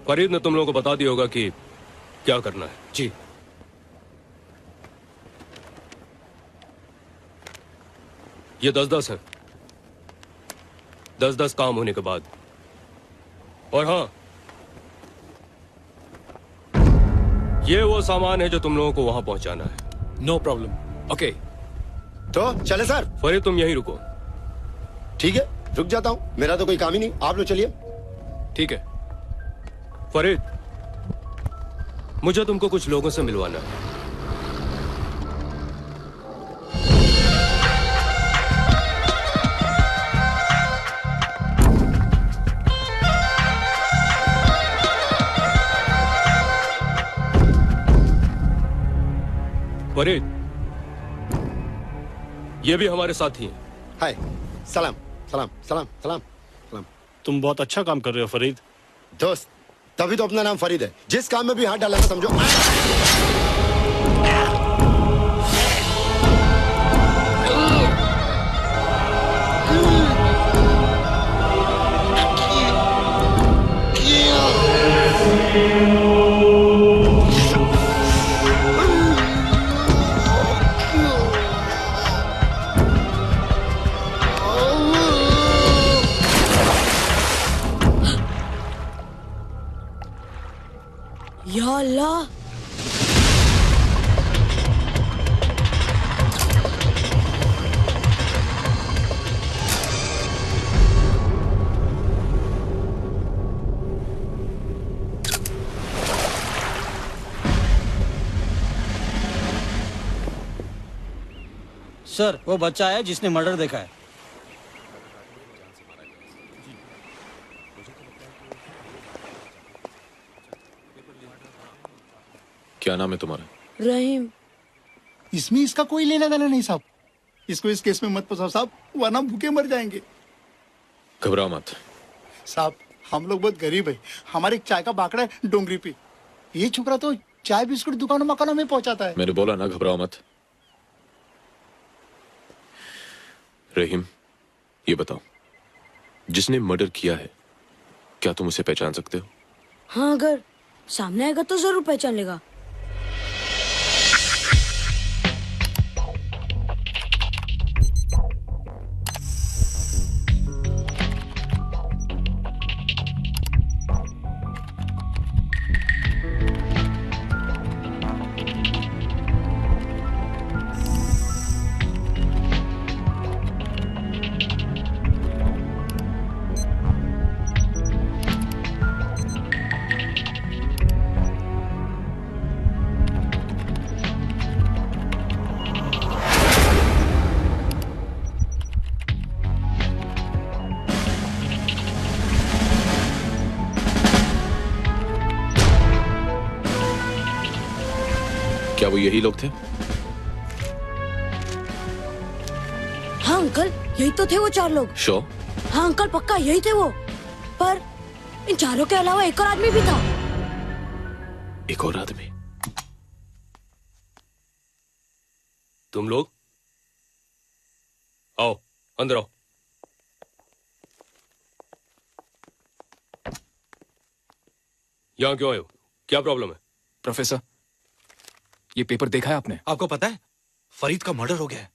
फरीद ने तुम लोगों को बता दिया होगा कि क्या करना है। जी। ये 10-10 है। 10-10 काम होने के बाद। और हाँ, ये वो सामान है जो तुम लोगों को वहां पहुंचाना है। No problem. ओके। तो चले सर। फरीद तुम यहीं रुको। ठीक है रुक जाता हूँ, मेरा तो कोई काम ही नहीं, आप लोग चलिए। ठीक है फरीद, मुझे तुमको कुछ लोगों से मिलवाना है। फरीद, ये भी हमारे साथी हैं। हाय, सलाम सलाम सलाम सलाम सलाम। तुम बहुत अच्छा काम कर रहे हो फरीद। दोस्त, तभी तो अपना नाम फरीद है। जिस काम में भी हाथ डाला ना समझो। या अल्लाह। सर वो बच्चा है जिसने मर्डर देखा है। क्या नाम है तुम्हारा? रहीम। इसमें इसका कोई लेना देना नहीं साहब। इसको इस केस में मत फंसाओ साहब, वरना भूखे मर जाएंगे। घबराओ मत साहब, हम लोग बहुत गरीब है। हमारे एक चाय का बाकड़ा है डोंगरी पे। ये छोकरा तो चाय बिस्कुट दुकानों मकानों में पहुंचाता है। मैंने बोला ना घबराओ मत। रहीम, ये बताओ, जिसने मर्डर किया है क्या तुम उसे पहचान सकते हो? हाँ अगर सामने आएगा तो जरूर पहचान लेगा। क्या वो यही लोग थे? हाँ अंकल, यही तो थे वो 4 लोग। श्योर? हाँ अंकल पक्का यही थे वो। पर इन चारों के अलावा एक और आदमी भी था। एक और आदमी? तुम लोग आओ, अंदर आओ। यहां क्यों आए हो? क्या प्रॉब्लम है? प्रोफेसर, ये पेपर देखा है आपने? आपको पता है फरीद का मर्डर हो गया है।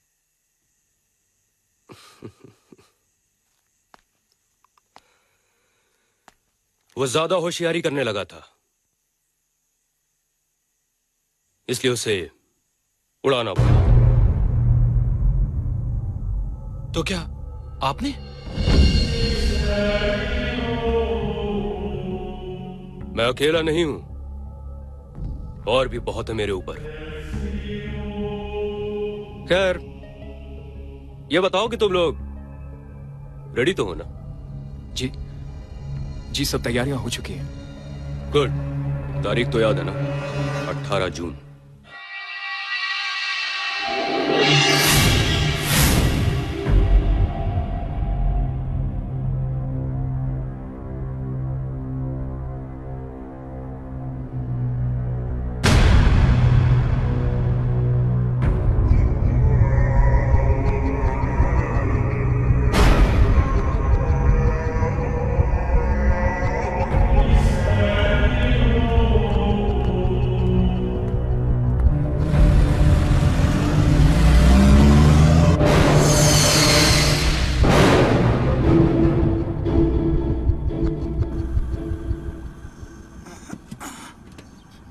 वो ज्यादा होशियारी करने लगा था, इसलिए उसे उड़ाना पड़ा। तो क्या आपने? मैं अकेला नहीं हूं, और भी बहुत है मेरे ऊपर। खैर, ये बताओ कि तुम लोग रेडी तो हो ना? जी सब तैयारियां हो चुकी हैं। गुड। तारीख तो याद है ना? 18 जून।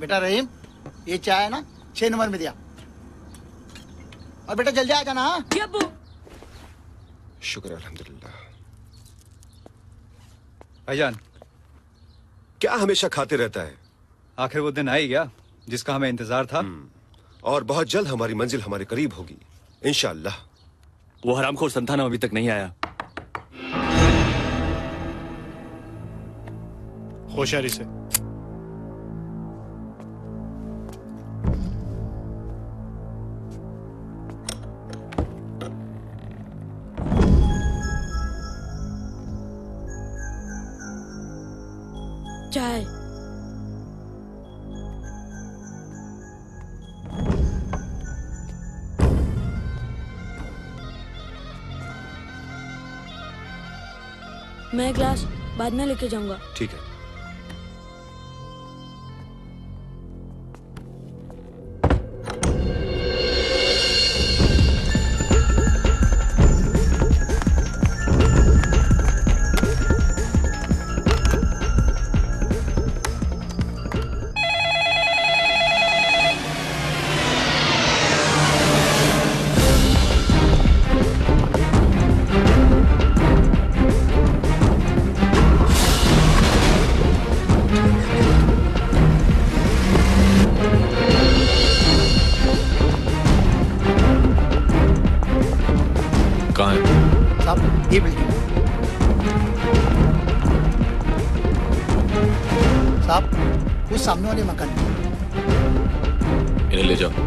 बेटा रहीम, ये चाय है ना 6 नंबर में दिया। और बेटा जल्दी आ जाना। हाँ? शुक्र अल्हम्दुलिल्लाह। भाईजान, क्या हमेशा खाते रहता है? आखिर वो दिन आ ही गया जिसका हमें इंतजार था। और बहुत जल्द हमारी मंजिल हमारे करीब होगी इंशाअल्लाह। वो हरामखोर संतानम अभी तक नहीं आया। होशियारी से। चाय। मैं ग्लास बाद में लेके जाऊंगा। ठीक है। साहब ये बिल्डिंग। साहब उस सामने वाले मकान में। इन्हें ले जाओ।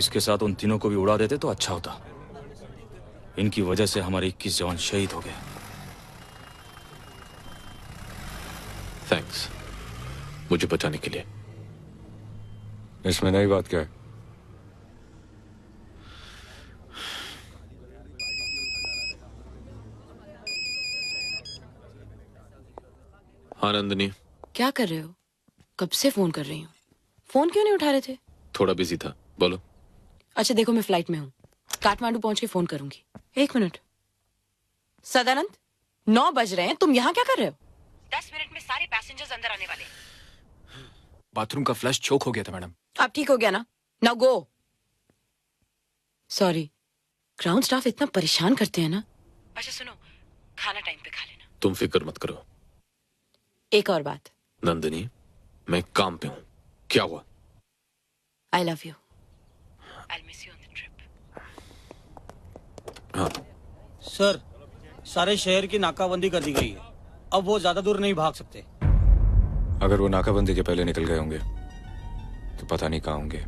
इसके साथ उन तीनों को भी उड़ा देते तो अच्छा होता। इनकी वजह से हमारे 21 जवान शहीद हो गए। थैंक्स मुझे बचाने के लिए। इसमें नई बात क्या है? हाँ नंदिनी, क्या कर रहे हो? कब से फोन कर रही हूँ, फोन क्यों नहीं उठा रहे थे? थोड़ा बिजी था, बोलो। अच्छा देखो, मैं फ्लाइट में हूँ, काठमांडू पहुंच के फोन करूंगी। 1 मिनट। सदानंद, 9 बज रहे हैं, तुम यहाँ क्या कर रहे हो? 10 मिनट में सारे पैसेंजर्स अंदर आने वाले। बाथरूम का फ्लश चोक हो गया था मैडम। अब ठीक हो गया ना? Now go. Sorry, ground staff इतना परेशान करते हैं ना। अच्छा सुनो, खाना टाइम पे खा लेना। तुम फिक्र मत करो। एक और बात नंदिनी, मैं काम पे हूँ। क्या हुआ? आई love you. I miss you on the trip. हाँ सर, सारे शहर की नाकाबंदी कर दी गई है, अब वो ज्यादा दूर नहीं भाग सकते। अगर वो नाकाबंदी के पहले निकल गए होंगे तो पता नहीं कहाँ होंगे,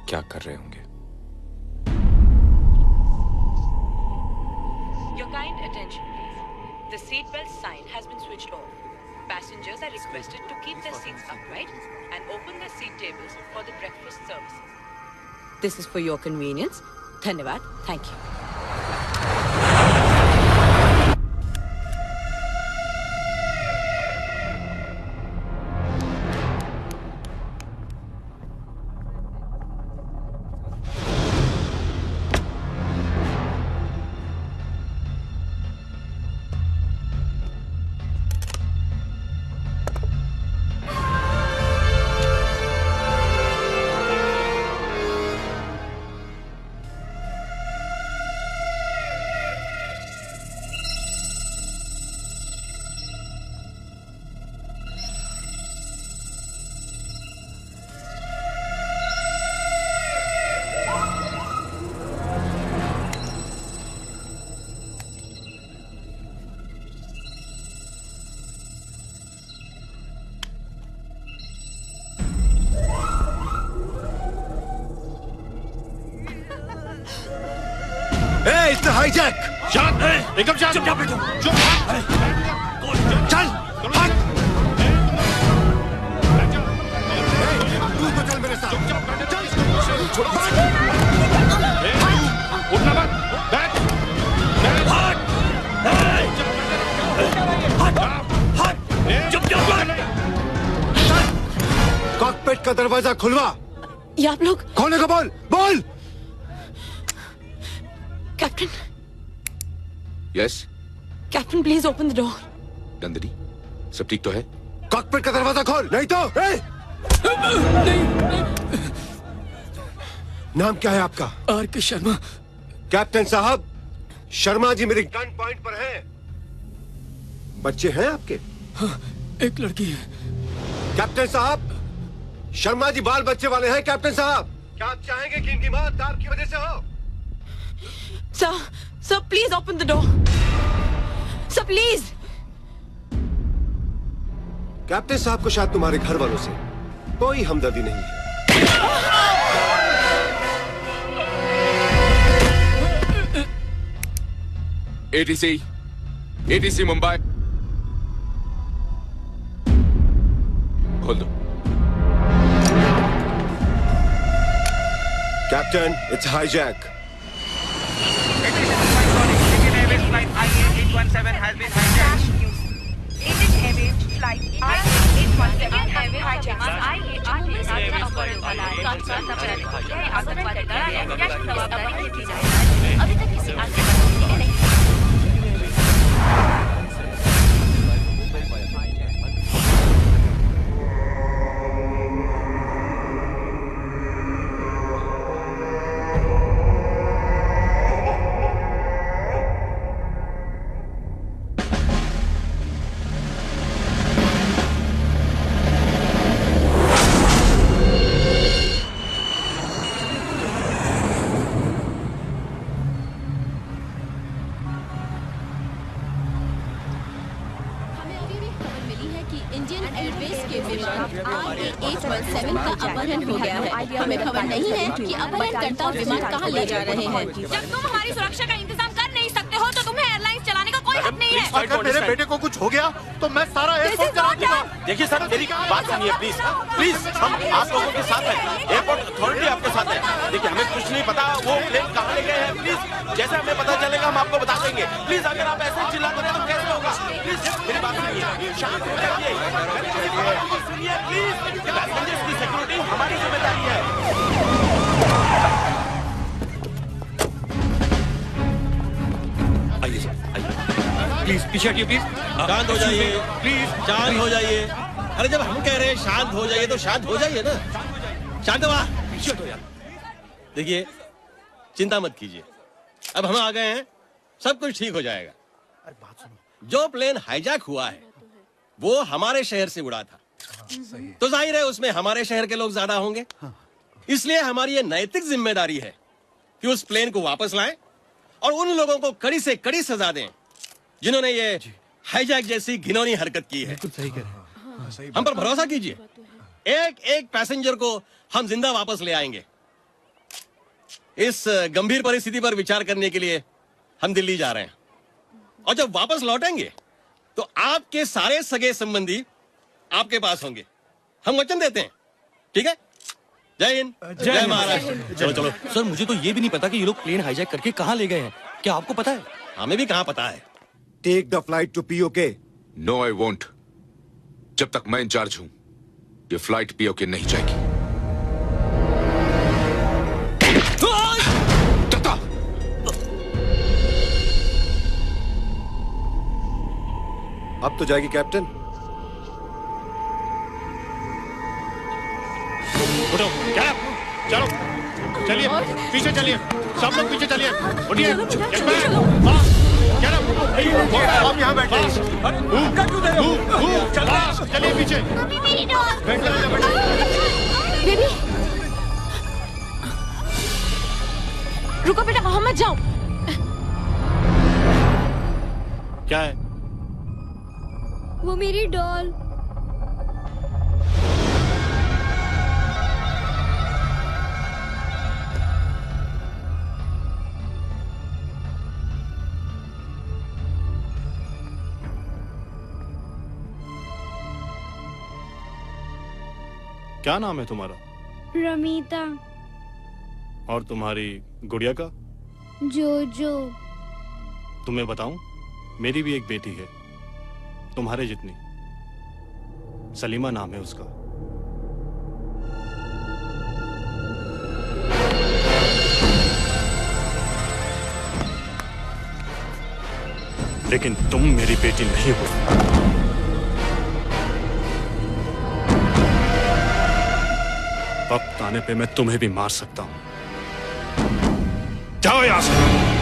क्या कर रहे होंगे। Your kind attention, please. The seatbelt sign has been switched off. Passengers are requested to keep their seats upright and open their seat tables for the breakfast services. This is for your convenience. Dhanyavad. Thank you. It's a hijack! शांत है, एकदम शांत। चुप चल, हट! तू तो चल मेरे साथ। चल, उठना मत, बैठ, कॉकपिट का दरवाजा खुलवा। ये आप लोग खोलने को बोल, बोल। Captain, yes captain please open the door. Nandini, सब ठीक तो है? कॉकपिट का दरवाजा खोल, नहीं तो नाम क्या है आपका? आर.के. शर्मा। कैप्टन साहब, शर्मा जी मेरे गन पॉइंट पर हैं। बच्चे हैं आपके? हाँ, एक लड़की है। कैप्टन साहब, शर्मा जी बाल बच्चे वाले हैं। कैप्टन साहब, क्या आप चाहेंगे कि इनकी मौत आपकी वजह से हो? Sir, please open the door. Sir, please. Captain साहब को शायद तुम्हारे घर वालों से कोई हमदर्दी नहीं है। ATC मुंबई, खोल दो। Captain, it's hijack. Flight IA-817 has been hijacked. Indian Airways flight IA-817 has been hijacked. अभी तक किसी आतंकवादी नहीं। एयरवेज के विमान RA817 का अपहरण हो गया है। हमें खबर नहीं है कि अपहरणकर्ता विमान कहाँ ले जा रहे हैं। जब तुम हमारी सुरक्षा का इंतजाम कर नहीं सकते हो तो तुम्हें एयरलाइंस चलाने का कोई हक नहीं है। अगर मेरे बेटे को कुछ हो गया तो मैं सारा एयरपोर्ट चला दूंगा। देखिए सर, मेरी बात सुनिए प्लीज प्लीज, हम आप लोगों के साथ हैं, एयरपोर्ट अथॉरिटी आपके साथ है। देखिए हमें कुछ नहीं पता वो प्लेन कहाँ ले गए हैं, प्लीज जैसे हमें पता चलेगा हम आपको बता देंगे। प्लीज अगर आप ऐसे चिल्लाते रहे तो कैसे होगा? प्लीज मेरी बात सुनिए, शांत हो जाइए, सुनिए प्लीज। पैसेंजर्स की सिक्योरिटी हमारी जिम्मेदारी है। आइए सर, आइए प्लीज पीछे हटिए प्लीज। शांत हो जाइए प्लीज, शांत हो जाइए। अरे जब हम कह रहे हैं शांत हो जाइए तो शांत हो जाइए ना। शांत हुआ, पीछे हटो यार। देखिए चिंता मत कीजिए, अब हम आ गए हैं, सब कुछ ठीक हो जाएगा। जो प्लेन हाईजैक हुआ है वो हमारे शहर से उड़ा था, तो जाहिर है उसमें हमारे शहर के लोग ज्यादा होंगे। इसलिए हमारी ये नैतिक जिम्मेदारी है कि उस प्लेन को वापस लाएं और उन लोगों को कड़ी से कड़ी सजा दें जिन्होंने ये हाईजैक जैसी घिनौनी हरकत की है। सही कह रहे हैं। हम पर भरोसा कीजिए, एक एक पैसेंजर को हम जिंदा वापस ले आएंगे। इस गंभीर परिस्थिति पर विचार करने के लिए हम दिल्ली जा रहे हैं और जब वापस लौटेंगे तो आपके सारे सगे संबंधी आपके पास होंगे, हम वचन देते हैं। ठीक है? जय हिंद, जय महाराष्ट्र। चलो चलो सर, मुझे तो ये भी नहीं पता कि ये लोग प्लेन हाईजैक करके कहाँ ले गए हैं। क्या आपको पता है? हमें भी कहाँ पता है। Take the flight to POK. No I won't. जब तक मैं इंचार्ज हूं ये फ्लाइट पीओके नहीं जाएगी। अब तो जाएगी कैप्टन। उठो, चलो चलिए, पीछे चलिए, सब लोग पीछे चलिए, उठिए, आप यहाँ बैठे। चलिए पीछे। बेबी रुको बेटा, वहां मत जाओ। क्या है? वो मेरी डॉल। क्या नाम है तुम्हारा? रमीता। और तुम्हारी गुड़िया का? जोजो। तुम्हें बताऊं, मेरी भी एक बेटी है तुम्हारे जितनी, सलीमा नाम है उसका। लेकिन तुम मेरी बेटी नहीं हो। वक्त आने पे मैं तुम्हें भी मार सकता हूं। जाओ यहां से।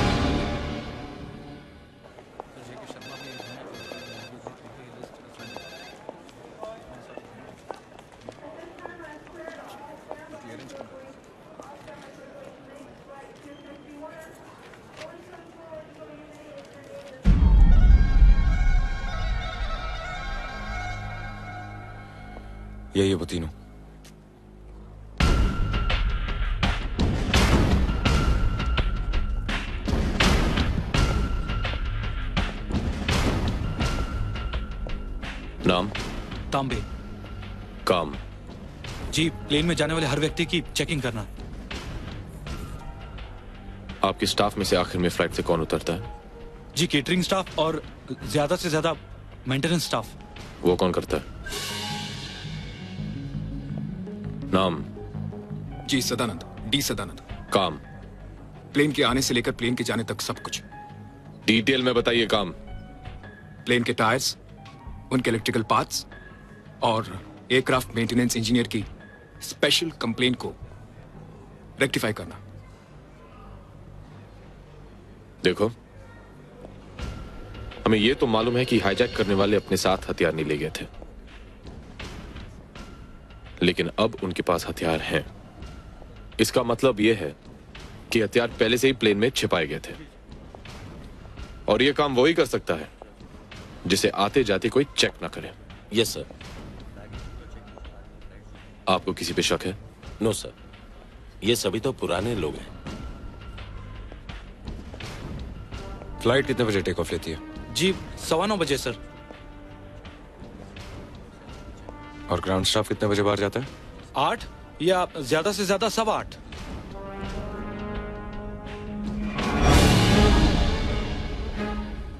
यही है वो तीनों। नाम? तांबे। काम? जी, प्लेन में जाने वाले हर व्यक्ति की चेकिंग करना। आपके स्टाफ में से आखिर में फ्लाइट से कौन उतरता है? जी, केटरिंग स्टाफ और ज्यादा से ज्यादा मेंटेनेंस स्टाफ। वो कौन करता है? नाम? जी, सदानंद, डी सदानंद। काम? प्लेन के आने से लेकर प्लेन के जाने तक सब कुछ। डिटेल में बताइए। काम? प्लेन के टायर्स, उनके इलेक्ट्रिकल पार्ट्स और एयरक्राफ्ट मेंटेनेंस इंजीनियर की स्पेशल कंप्लेंट को रेक्टिफाई करना। देखो, हमें यह तो मालूम है कि हाईजैक करने वाले अपने साथ हथियार नहीं ले गए थे, लेकिन अब उनके पास हथियार हैं। इसका मतलब यह है कि हथियार पहले से ही प्लेन में छिपाए गए थे, और यह काम वही कर सकता है जिसे आते जाते कोई चेक ना करे। Yes sir. आपको किसी पे शक है? नो सर, ये सभी तो पुराने लोग हैं। फ्लाइट कितने बजे टेक ऑफ लेती है? जी 9:15 बजे सर। और ग्राउंड स्टाफ कितने बजे बाहर जाता है? 8 या ज्यादा से ज्यादा 8:15।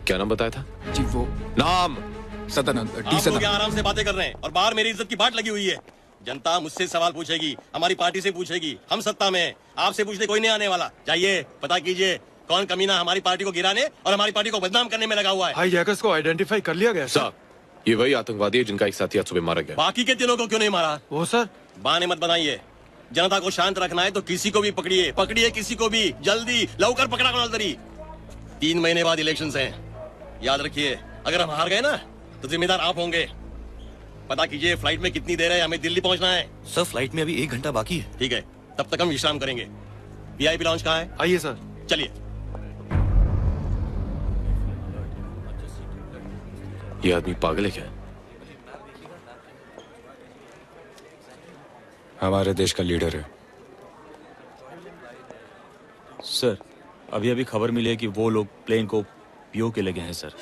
क्या नाम बताया था? जी वो नाम सदानंद, डी आप लोग सदानंद। यहाँ आराम से बातें कर रहे हैं और बाहर मेरी इज्जत की बाट लगी हुई है। जनता मुझसे सवाल पूछेगी, हमारी पार्टी से पूछेगी, हम सत्ता में हैं। आपसे पूछने कोई नहीं आने वाला। जाइए पता कीजिए कौन कमीना हमारी पार्टी को गिराने और हमारी पार्टी को बदनाम करने में लगा हुआ है। हाई जैकर्स को आइडेंटिफाई कर लिया गया साहब, ये वही आतंकवादी है जिनका एक साथी आज सुबह मारा गया। बाकी के दिनों को क्यों नहीं मारा? वो सर बहाने मत बनाइए। जनता को शांत रखना है तो किसी को भी पकड़िए, पकड़िए किसी को भी, जल्दी लवकर पकड़ा कोणाल तरी। 3 महीने बाद इलेक्शंस हैं, याद रखिए। अगर हम हार गए ना तो जिम्मेदार आप होंगे। पता कीजिए फ्लाइट में कितनी देर है, हमें दिल्ली पहुंचना है। सर फ्लाइट में अभी 1 घंटा बाकी है। ठीक है, तब तक हम विश्राम करेंगे। वीआईपी लॉन्च कहाँ है? आइए सर। चलिए। ये आदमी पागल है क्या? हमारे देश का लीडर है। सर अभी अभी खबर मिली है कि वो लोग प्लेन को पीओ के लगे हैं सर।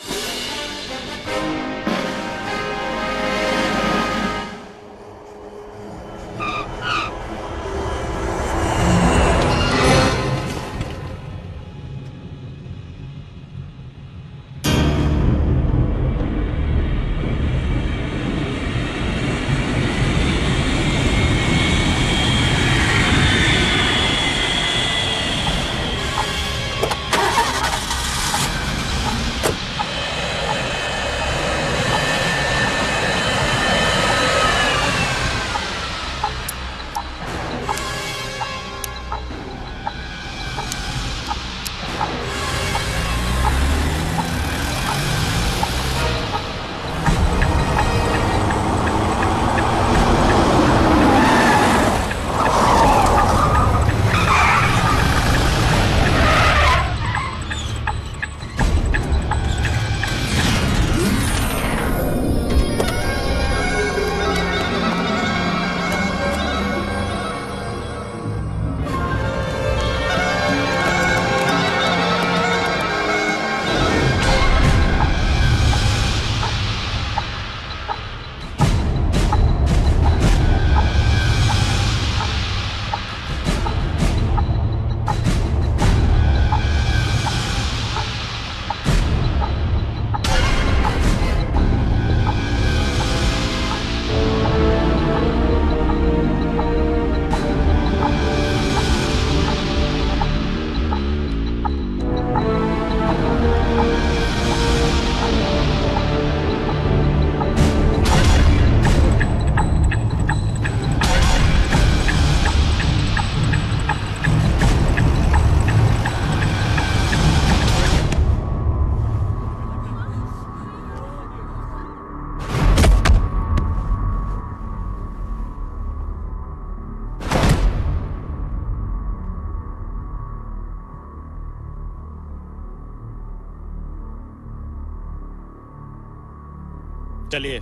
चलिए।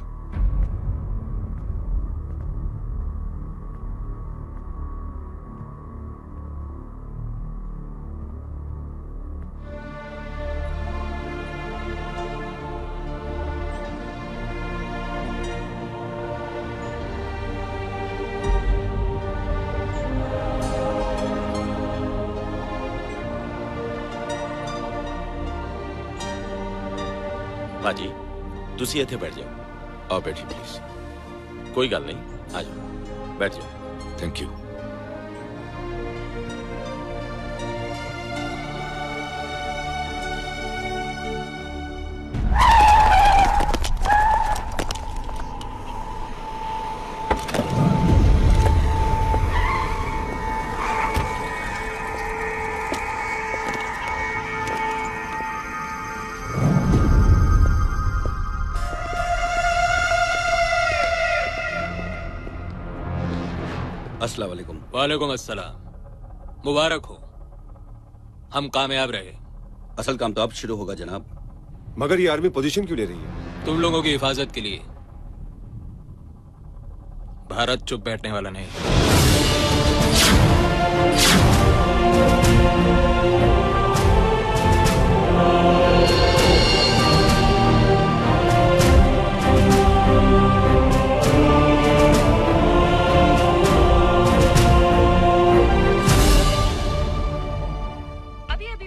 बाजी तुसी इत्थे बैठ जाओ। आप बैठिए प्लीज। कोई गल नहीं, आ जाओ, बैठ जाओ। Thank you. अस्सलाम वालेकुम। वालेकुम अस्सलाम। मुबारक हो, हम कामयाब रहे। असल काम तो अब शुरू होगा जनाब। मगर ये आर्मी पोजीशन क्यों ले रही है? तुम लोगों की हिफाजत के लिए। भारत चुप बैठने वाला नहीं।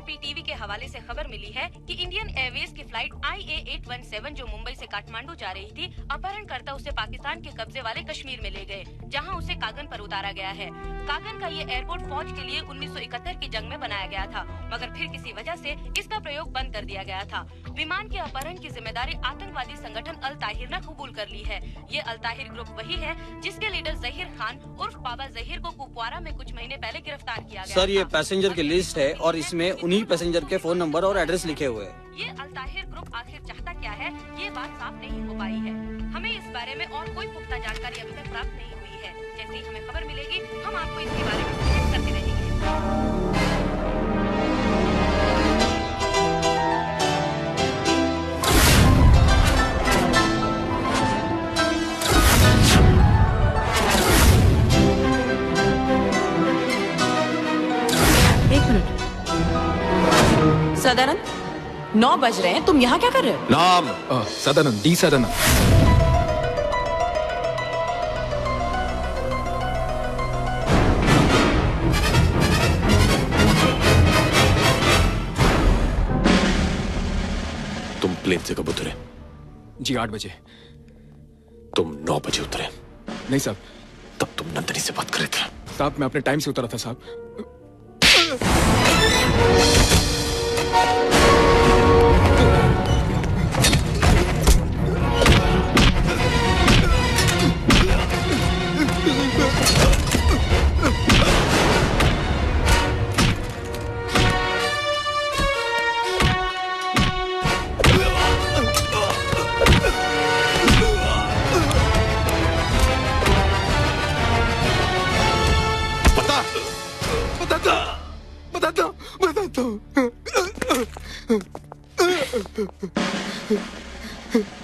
पीटीवी के हवाले से खबर मिली है कि इंडियन एयरवेज की फ्लाइट IA-817 जो मुंबई से काठमांडू जा रही थी, अपहरणकर्ता उसे पाकिस्तान के कब्जे वाले कश्मीर में ले गए, जहां उसे कागन पर उतारा गया है। कागन का ये एयरपोर्ट फौज के लिए 1971 की जंग में बनाया गया था, मगर फिर किसी वजह से इसका प्रयोग बंद कर दिया गया था। विमान के अपहरण की जिम्मेदारी आतंकवादी संगठन अल ताहिर ने कबूल कर ली है। ये अल ताहिर ग्रुप वही है जिसके लीडर जहीर खान उर्फ बाबा जहीर को कुपवारा में कुछ महीने पहले गिरफ्तार किया गया। सर, ये पैसेंजर की लिस्ट है और इसमें उन्हीं पैसेंजर के फोन नंबर और एड्रेस लिखे हुए हैं। ये अल ताहिर ग्रुप आखिर चाहता क्या है, ये बात साफ नहीं हो पाई है। हमें इस बारे में और कोई पुख्ता जानकारी अभी तक प्राप्त नहीं हुई है। जैसे ही हमें खबर मिलेगी, हम आपको इसके बारे में सूचित करते रहेंगे। सदानंद, 9 बज रहे हैं, तुम यहाँ क्या कर रहे हो? नाम सदानंद, डी सदानंद। तुम प्लेन से कब उतरे? जी 8 बजे। तुम 9 बजे उतरे? नहीं साहब। तब तुम नंदनी से बात कर रहे थे? साहब, मैं अपने टाइम से उतरा था साहब।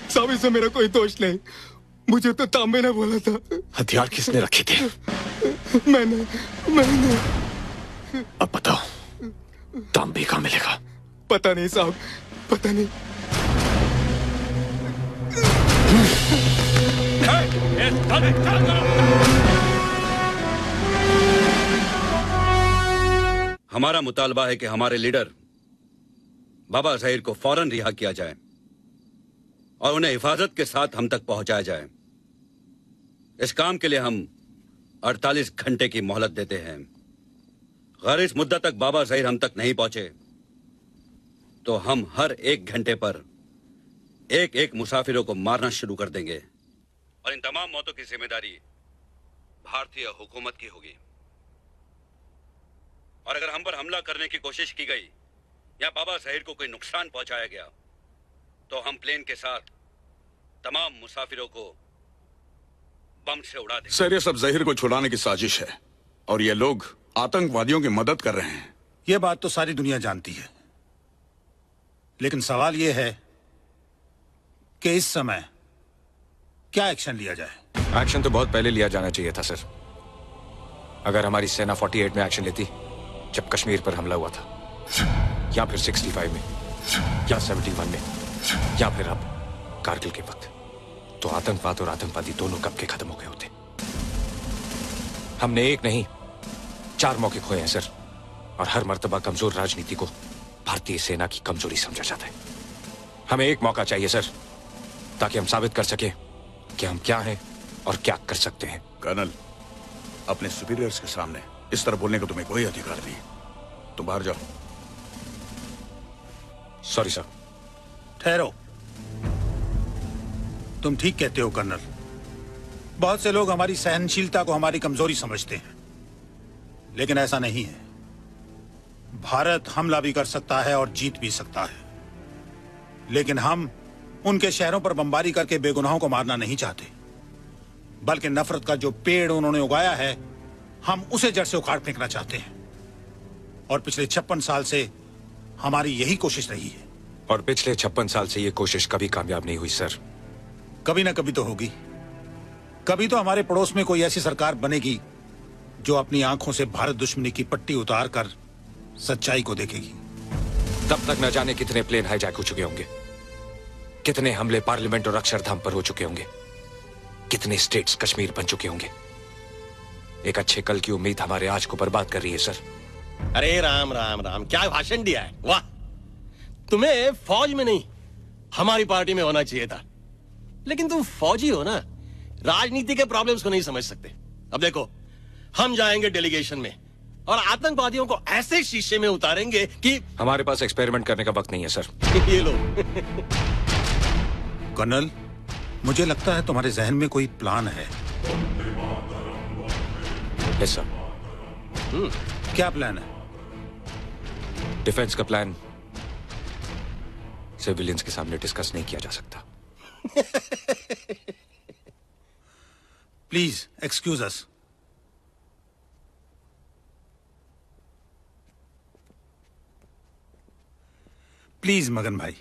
साहब, इसमें मेरा कोई दोष नहीं। मुझे तो तांबे ने बोला था। हथियार किसने रखे थे? मैंने। अब बताओ, तांबे कहाँ मिलेगा? पता नहीं साहब, पता नहीं। हमारा मुतालबा है कि हमारे लीडर बाबा ज़हीर को फौरन रिहा किया जाए और उन्हें हिफाजत के साथ हम तक पहुंचाया जाए। इस काम के लिए हम 48 घंटे की मोहलत देते हैं। अगर इस मुद्दत तक बाबा ज़हीर हम तक नहीं पहुंचे तो हम हर 1 घंटे पर एक मुसाफिरों को मारना शुरू कर देंगे और इन तमाम मौतों की जिम्मेदारी भारतीय हुकूमत की होगी। और अगर हम पर हमला करने की कोशिश की गई या बाबा ज़हीर को कोई नुकसान पहुंचाया गया तो हम प्लेन के साथ तमाम मुसाफिरों को बम से उड़ा देंगे। सर, ये सब ज़हीर को छुड़ाने की साजिश है और ये लोग आतंकवादियों की मदद कर रहे हैं। ये बात तो सारी दुनिया जानती है, लेकिन सवाल ये है कि इस समय क्या एक्शन लिया जाए। एक्शन तो बहुत पहले लिया जाना चाहिए था सर। अगर हमारी सेना 48 में एक्शन लेती जब कश्मीर पर हमला हुआ था, या फिर 65 में, या 71 में, या फिर अब कारगिल के वक्त, तो आतंकवाद और आतंकवादी दोनों कब के खत्म हो गए होते। हमने एक नहीं 4 मौके खोए हैं सर, और हर मर्तबा कमजोर राजनीति को भारतीय सेना की कमजोरी समझा जाता है। हमें एक मौका चाहिए सर, ताकि हम साबित कर सके कि हम क्या हैं और क्या कर सकते हैं। कर्नल, अपने सुपीरियर्स के सामने इस तरह बोलने का तुम्हें कोई अधिकार नहीं। तुम बाहर जाओ। Sorry sir. ठहरो, तुम ठीक कहते हो कर्नल। बहुत से लोग हमारी सहनशीलता को हमारी कमजोरी समझते हैं, लेकिन ऐसा नहीं है। भारत हमला भी कर सकता है और जीत भी सकता है, लेकिन हम उनके शहरों पर बमबारी करके बेगुनाहों को मारना नहीं चाहते, बल्कि नफरत का जो पेड़ उन्होंने उगाया है, हम उसे जड़ से उखाड़ फेंकना चाहते हैं। और पिछले 56 साल से हमारी यही कोशिश रही है। और पिछले 56 साल से ये कोशिश कभी कामयाब नहीं हुई सर। कभी ना कभी तो होगी। कभी तो हमारे पड़ोस में कोई ऐसी सरकार बनेगी जो अपनी आंखों से भारत दुश्मनी की पट्टी उतार कर सच्चाई को देखेगी। तब तक न जाने कितने प्लेन हाईजैक हो चुके होंगे, कितने हमले पार्लियामेंट और अक्षरधाम पर हो चुके होंगे, कितने स्टेट्स कश्मीर बन चुके होंगे। एक अच्छे कल की उम्मीद हमारे आज को बर्बाद कर रही है सर। अरे राम राम राम, क्या भाषण दिया है, वाह। तुम्हें फौज में नहीं हमारी पार्टी में होना चाहिए था, लेकिन तुम फौजी हो ना, राजनीति के प्रॉब्लम्स को नहीं समझ सकते। अब देखो, हम जाएंगे डेलीगेशन में और आतंकवादियों को ऐसे शीशे में उतारेंगे कि हमारे पास एक्सपेरिमेंट करने का वक्त नहीं है सर। ये लो। कर्नल, मुझे लगता है तुम्हारे जहन में कोई प्लान है। Yes sir. क्या प्लान है? डिफेंस का प्लान सिविलियंस के सामने डिस्कस नहीं किया जा सकता। Please excuse us. प्लीज मगन भाई।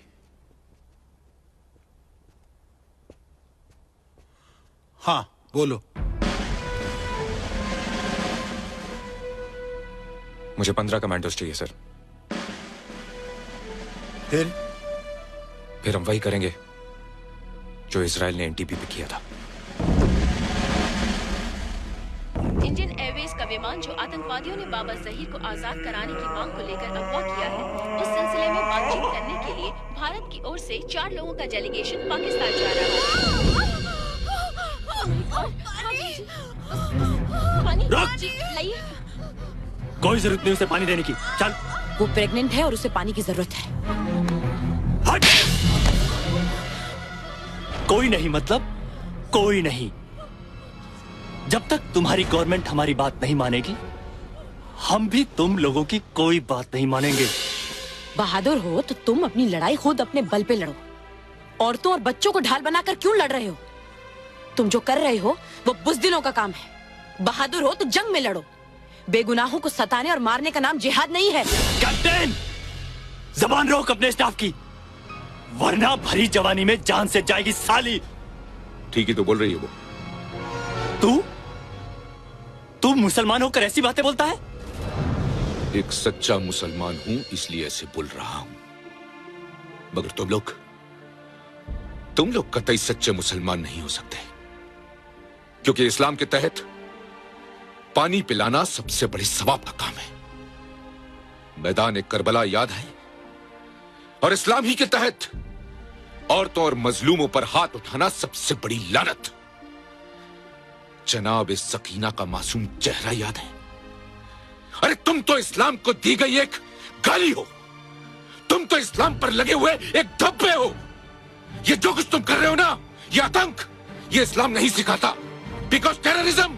हाँ बोलो। मुझे 15 कमांडोज चाहिए सर। फिर हम वही करेंगे जो इजराइल ने एनटीपी पे किया था। इंडियन एयरवेज का विमान जो आतंकवादियों ने बाबा जहीर को आजाद कराने की मांग को लेकर अगवा किया है, उस सिलसिले में बातचीत करने के लिए भारत की ओर से 4 लोगों का डेलीगेशन पाकिस्तान जा रहा है। रुक! कोई जरूरत नहीं उसे पानी देने की, चल। वो प्रेग्नेंट है और उसे पानी की जरूरत है। हट! कोई नहीं मतलब कोई नहीं। जब तक तुम्हारी गवर्नमेंट हमारी बात नहीं मानेगी, हम भी तुम लोगों की कोई बात नहीं मानेंगे। बहादुर हो तो तुम अपनी लड़ाई खुद अपने बल पे लड़ो। औरतों और बच्चों को ढाल बनाकर क्यों लड़ रहे हो? तुम जो कर रहे हो वो बुज़दिलों का काम है। बहादुर हो तो जंग में लड़ो। बेगुनाहों को सताने और मारने का नाम जिहाद नहीं है। कैप्टन, जबान रोक अपने स्टाफ की, वरना भरी जवानी में जान से जाएगी साली। ठीक ही तो बोल रही है वो। तू मुसलमान होकर ऐसी बातें बोलता है? एक सच्चा मुसलमान हूं इसलिए ऐसे बोल रहा हूं, मगर तुम लोग कतई सच्चे मुसलमान नहीं हो सकते, क्योंकि इस्लाम के तहत पानी पिलाना सबसे बड़े सवाब का काम है। मैदान करबला याद है? और इस्लाम ही के तहत औरतों और मजलूमों पर हाथ उठाना सबसे बड़ी लानत। जनाब इस सकीना का मासूम चेहरा याद है? अरे तुम तो इस्लाम को दी गई एक गाली हो, तुम तो इस्लाम पर लगे हुए एक धब्बे हो। ये जो कुछ तुम कर रहे हो ना, ये आतंक, ये इस्लाम नहीं सिखाता। Because terrorism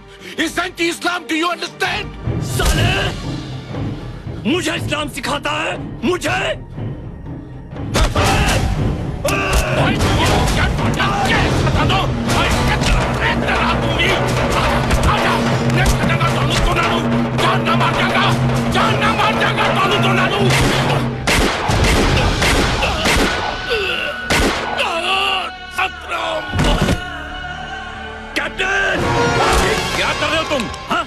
is anti Islam. Do you understand? साले, मुझे इस्लाम सिखाता है, मुझे। कैप्टन, क्या कर रहे हो तुम? हाँ?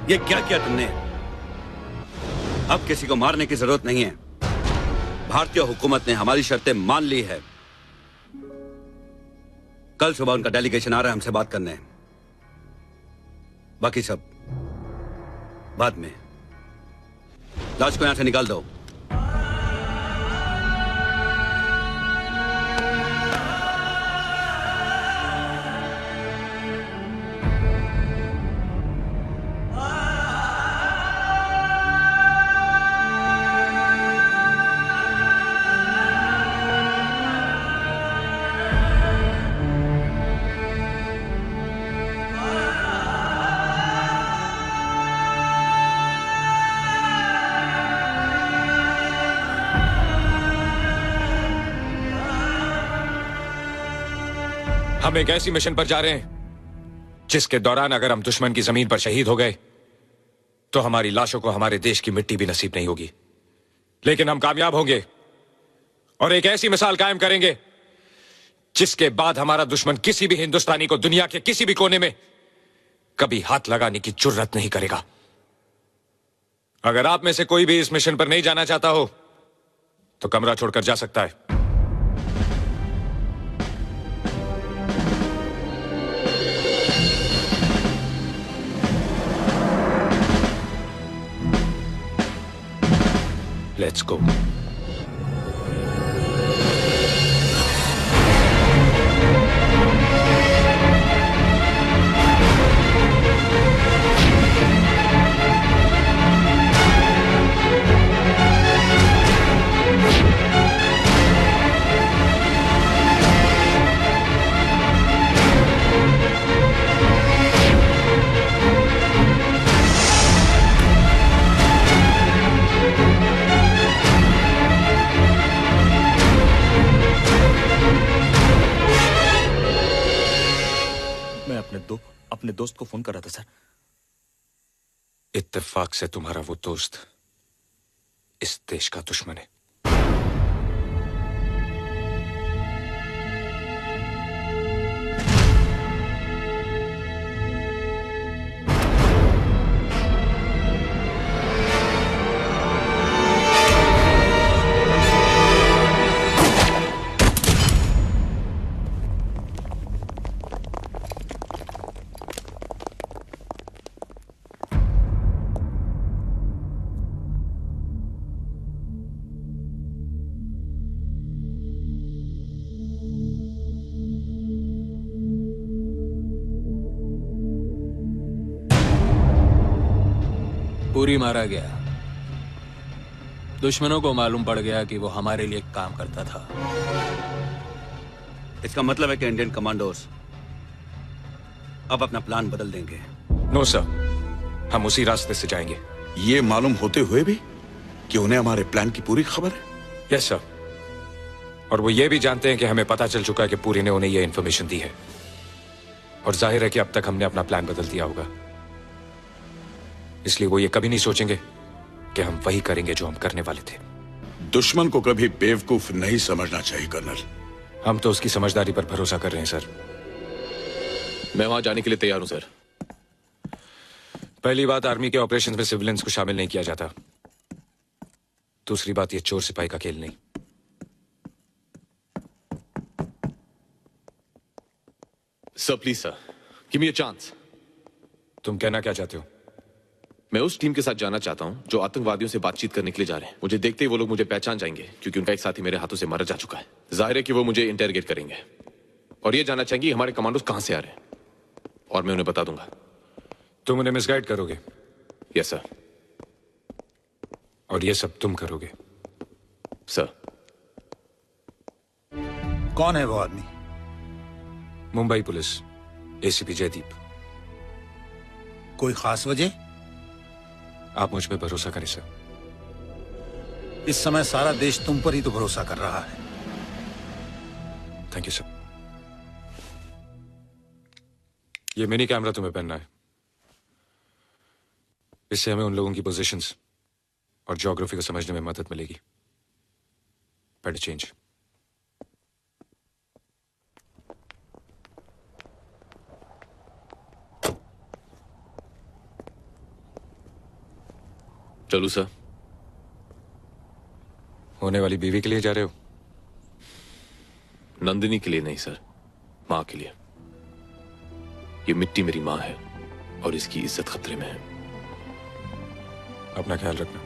ये क्या किया तुमने? अब किसी को मारने की जरूरत नहीं है। भारतीय हुकूमत ने हमारी शर्तें मान ली है। कल सुबह उनका डेलीगेशन आ रहा है हमसे बात करने। बाकी सब बाद में। लाश को यहां से निकाल दो। हम एक ऐसी मिशन पर जा रहे हैं जिसके दौरान अगर हम दुश्मन की जमीन पर शहीद हो गए तो हमारी लाशों को हमारे देश की मिट्टी भी नसीब नहीं होगी। लेकिन हम कामयाब होंगे और एक ऐसी मिसाल कायम करेंगे जिसके बाद हमारा दुश्मन किसी भी हिंदुस्तानी को दुनिया के किसी भी कोने में कभी हाथ लगाने की जुर्रत नहीं करेगा। अगर आप में से कोई भी इस मिशन पर नहीं जाना चाहता हो तो कमरा छोड़कर जा सकता है। Let's go. अपने दोस्त को फोन कर रहा था सर। इत्तेफाक से तुम्हारा वो दोस्त इस देश का दुश्मन है। पूरी मारा गया। दुश्मनों को मालूम पड़ गया कि वो हमारे लिए काम करता था। इसका मतलब है कि इंडियन कमांडोज अब अपना प्लान बदल देंगे। नो सर, हम उसी रास्ते से जाएंगे। ये मालूम होते हुए भी कि उन्हें हमारे प्लान की पूरी खबर है? यस सर, और वो ये भी जानते हैं कि हमें पता चल चुका है कि पूरी ने उन्हें ये इन्फॉर्मेशन दी है, और जाहिर है कि अब तक हमने अपना प्लान बदल दिया होगा। इसलिए वो ये कभी नहीं सोचेंगे कि हम वही करेंगे जो हम करने वाले थे। दुश्मन को कभी बेवकूफ नहीं समझना चाहिए कर्नल। हम तो उसकी समझदारी पर भरोसा कर रहे हैं सर। मैं वहां जाने के लिए तैयार हूं सर। पहली बात, आर्मी के ऑपरेशंस में सिविलियंस को शामिल नहीं किया जाता। दूसरी बात, ये चोर सिपाही का खेल नहीं। Sir please sir, give me a chance. तुम कहना क्या चाहते हो? मैं उस टीम के साथ जाना चाहता हूं जो आतंकवादियों से बातचीत करने के लिए जा रहे हैं। मुझे देखते ही वो लोग मुझे पहचान जाएंगे, क्योंकि उनका एक साथी मेरे हाथों से मारा जा चुका है। जाहिर है कि वो मुझे इंटरोगेट करेंगे और ये जानना चाहेंगे हमारे कमांडोज कहां से आ रहे हैं, और मैं उन्हें बता दूंगा। तुम उन्हें मिसगाइड करोगे? Yes sir. और ये सब तुम करोगे? सर। कौन है वो आदमी? Mumbai police, ACP Jaydeep. कोई खास वजह? आप मुझ पे भरोसा करें सर। इस समय सारा देश तुम पर ही तो भरोसा कर रहा है। Thank you sir. ये मिनी कैमरा तुम्हें पहनना है। इससे हमें उन लोगों की पोजीशंस और ज्योग्राफी को समझने में मदद मिलेगी। Better change. चलू सर। होने वाली बीवी के लिए जा रहे हो? नंदिनी के लिए नहीं सर, मां के लिए। ये मिट्टी मेरी मां है और इसकी इज्जत खतरे में है। अपना ख्याल रखना।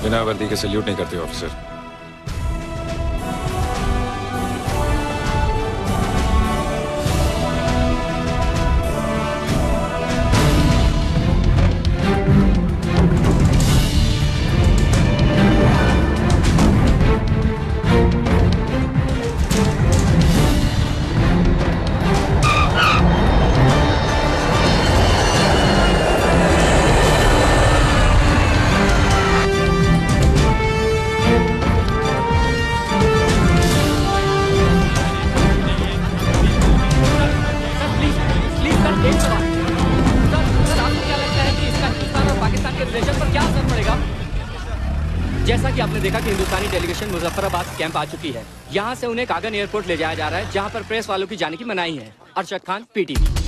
बिना वर्दी के सल्यूट नहीं करते ऑफिसर। आपने देखा कि हिंदुस्तानी डेलीगेशन मुजफ्फराबाद कैंप आ चुकी है। यहाँ से उन्हें कागन एयरपोर्ट ले जाया जा रहा है, जहाँ पर प्रेस वालों की जाने की मनाही है। अरशद खान, PTV।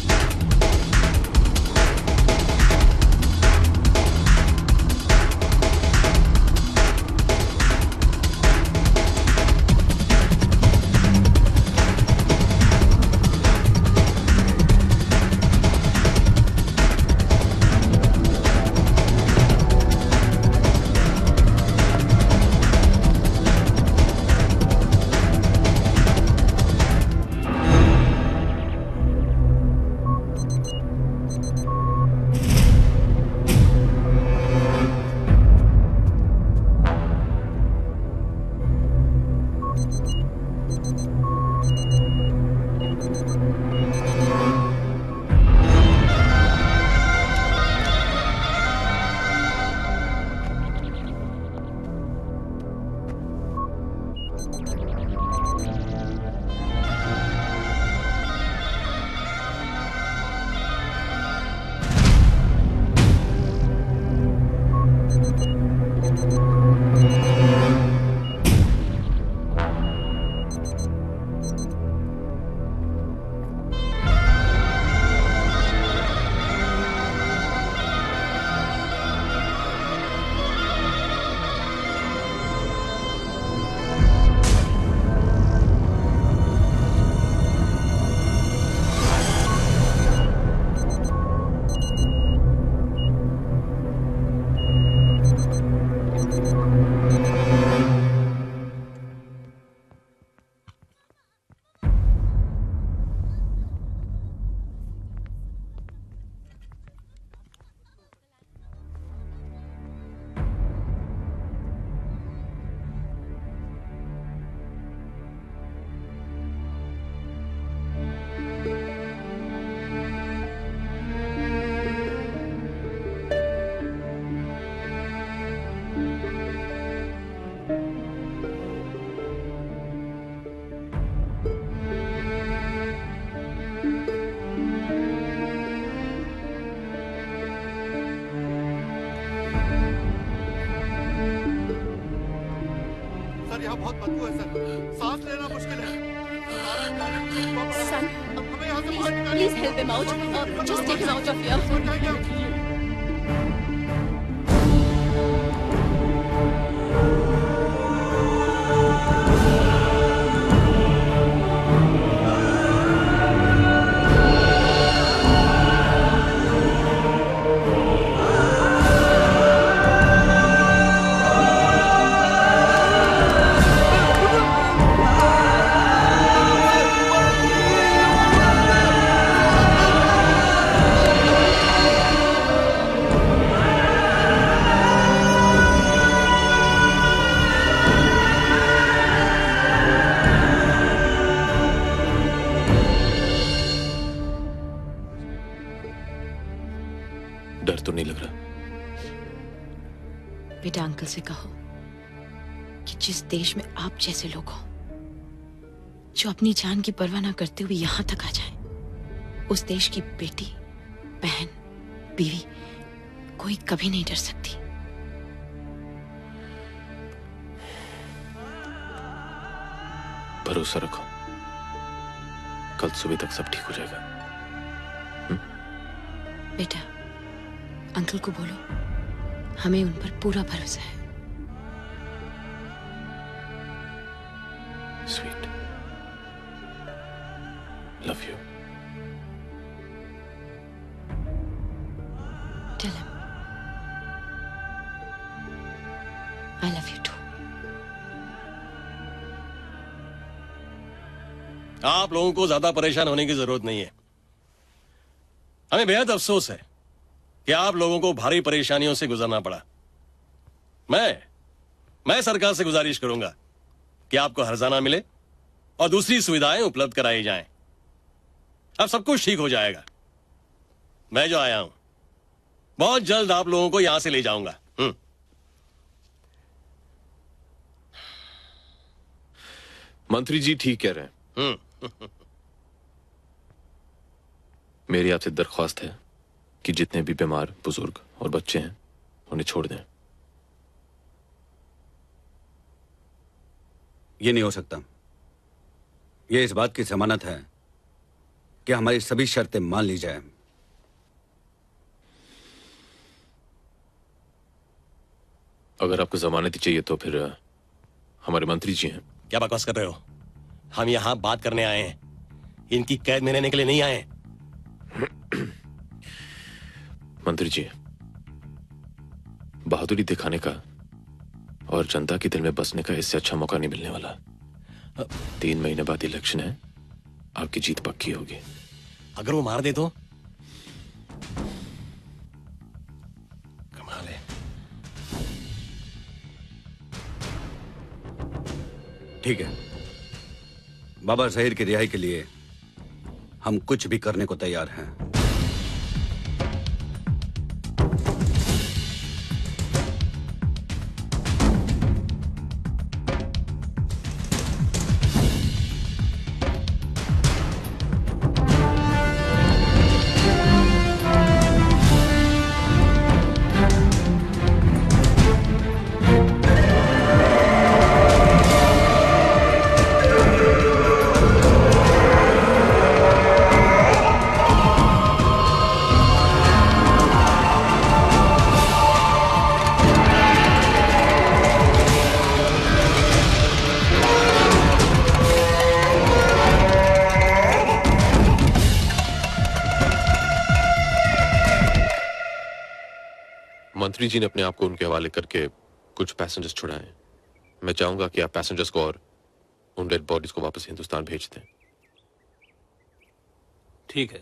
यहाँ बहुत बदबू है सर, सांस लेना मुश्किल है। Son, please help him out. Just take him out of here. डर तो नहीं लग रहा? बेटा अंकल से कहो कि जिस देश में आप जैसे लोग हो जो अपनी जान की परवाह ना करते हुए यहां तक आ जाए, उस देश की बेटी, बहन, बीवी कोई कभी नहीं डर सकती। भरोसा रखो, कल सुबह तक सब ठीक हो जाएगा। बेटा अंकल को बोलो हमें उन पर पूरा भरोसा है। Sweet, love you. Tell him I love you too. आप लोगों को ज्यादा परेशान होने की जरूरत नहीं है। हमें बेहद अफसोस है कि आप लोगों को भारी परेशानियों से गुजरना पड़ा। मैं सरकार से गुजारिश करूंगा कि आपको हर्जाना मिले और दूसरी सुविधाएं उपलब्ध कराई जाएं। अब सब कुछ ठीक हो जाएगा। मैं जो आया हूं बहुत जल्द आप लोगों को यहां से ले जाऊंगा। मंत्री जी ठीक कह रहे हैं। मेरी आपसे दरख्वास्त है कि जितने भी बीमार, बुजुर्ग और बच्चे हैं उन्हें छोड़ दें। ये नहीं हो सकता। ये इस बात की जमानत है कि हमारी सभी शर्तें मान ली जाए। अगर आपको जमानत ही चाहिए तो फिर हमारे मंत्री जी हैं। क्या बकवास कर रहे हो? हम यहाँ बात करने आए हैं, इनकी कैद में रहने के लिए नहीं आए। मंत्री जी, बहादुरी दिखाने का और जनता के दिल में बसने का इससे अच्छा मौका नहीं मिलने वाला। 3 महीने बाद इलेक्शन है, आपकी जीत पक्की होगी। अगर वो मार दे तो? कमाल है। ठीक है, बाबा ज़हीर की रिहाई के लिए हम कुछ भी करने को तैयार हैं। मंत्री जी ने अपने आप को उनके हवाले करके कुछ पैसेंजर्स छुड़ाए। मैं चाहूंगा कि आप पैसेंजर्स को और उन डेड बॉडीज को वापस हिंदुस्तान भेज दें। ठीक है।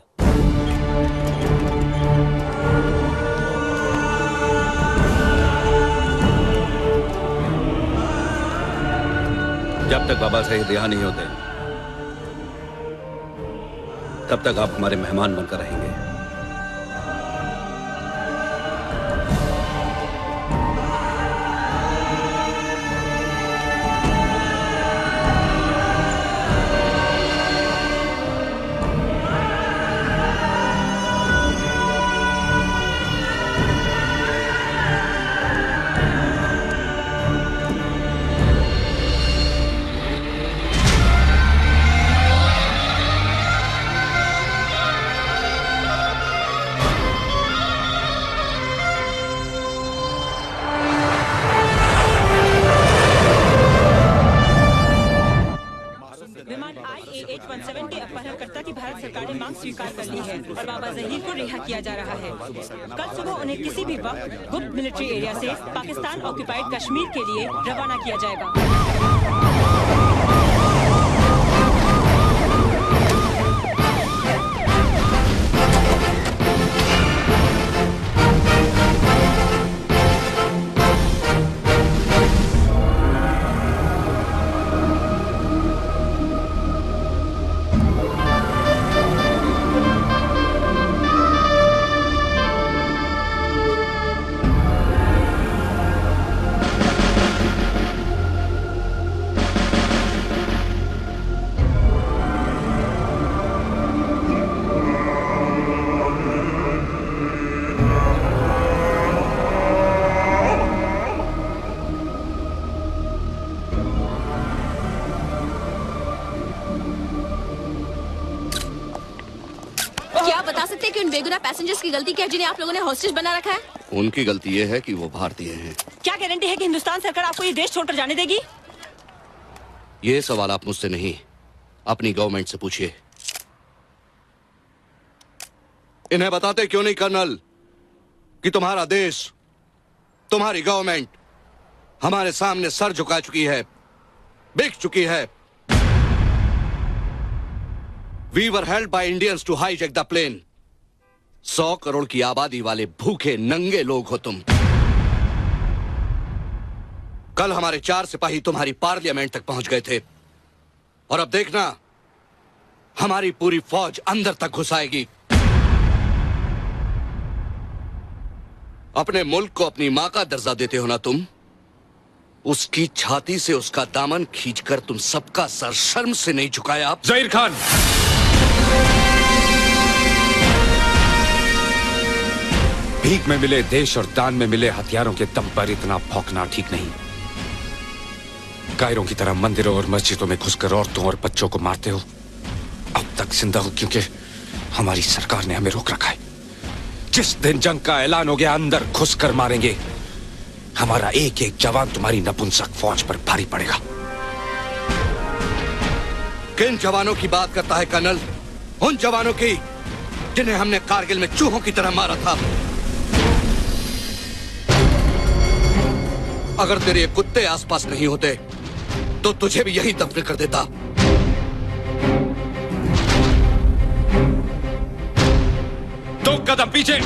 जब तक बाबा ज़हीर रिहा नहीं होते तब तक आप हमारे मेहमान बनकर रहेंगे। विमान IA-817 के अपहरणकर्ता की भारत सरकार ने मांग स्वीकार कर ली है और बाबा ज़हीर को रिहा किया जा रहा है। कल सुबह उन्हें किसी भी वक्त गुप्त मिलिट्री एरिया से पाकिस्तान ऑक्यूपाइड कश्मीर के लिए रवाना किया जाएगा। क्या आप बता सकते हैं कि उन बेगुनाह पैसेंजर्स की गलती क्या है जिन्हें आप लोगों ने हॉस्टेज बना रखा है? उनकी गलती ये है कि वो भारतीय हैं। क्या गारंटी है कि हिंदुस्तान सरकार आपको ये देश छोड़कर जाने देगी? ये सवाल आप मुझसे नहीं, अपनी गवर्नमेंट से पूछिए। इन्हें बताते क्यों नहीं कर्नल कि तुम्हारा देश, तुम्हारी गवर्नमेंट हमारे सामने सर झुका चुकी है, बिक चुकी है। We were held by Indians to hijack the plane. 100 crore की आबादी वाले भूखे नंगे लोग हो तुम। कल हमारे 4 सिपाही तुम्हारी पार्लियामेंट तक पहुंच गए थे और अब देखना हमारी पूरी फौज अंदर तक घुस आएगी। अपने मुल्क को अपनी मां का दर्जा देते हो ना तुम? उसकी छाती से उसका दामन खींचकर तुम सबका सर शर्म से नहीं झुकाया। ज़हीर खान, भीख में मिले देश और दान में मिले हथियारों के दम पर इतना भौंकना ठीक नहीं। कायरों की तरह मंदिरों और मस्जिदों में घुसकर औरतों और बच्चों को मारते हो। अब तक जिंदा हो क्योंकि हमारी सरकार ने हमें रोक रखा है। जिस दिन जंग का ऐलान हो गया अंदर घुसकर मारेंगे। हमारा एक एक जवान तुम्हारी नपुंसक फौज पर भारी पड़ेगा। किन जवानों की बात करता है कर्नल? उन जवानों की जिन्हें हमने कारगिल में चूहों की तरह मारा था। अगर तेरे ये कुत्ते आसपास नहीं होते तो तुझे भी यहीं दफन कर देता। दो कदम पीछे।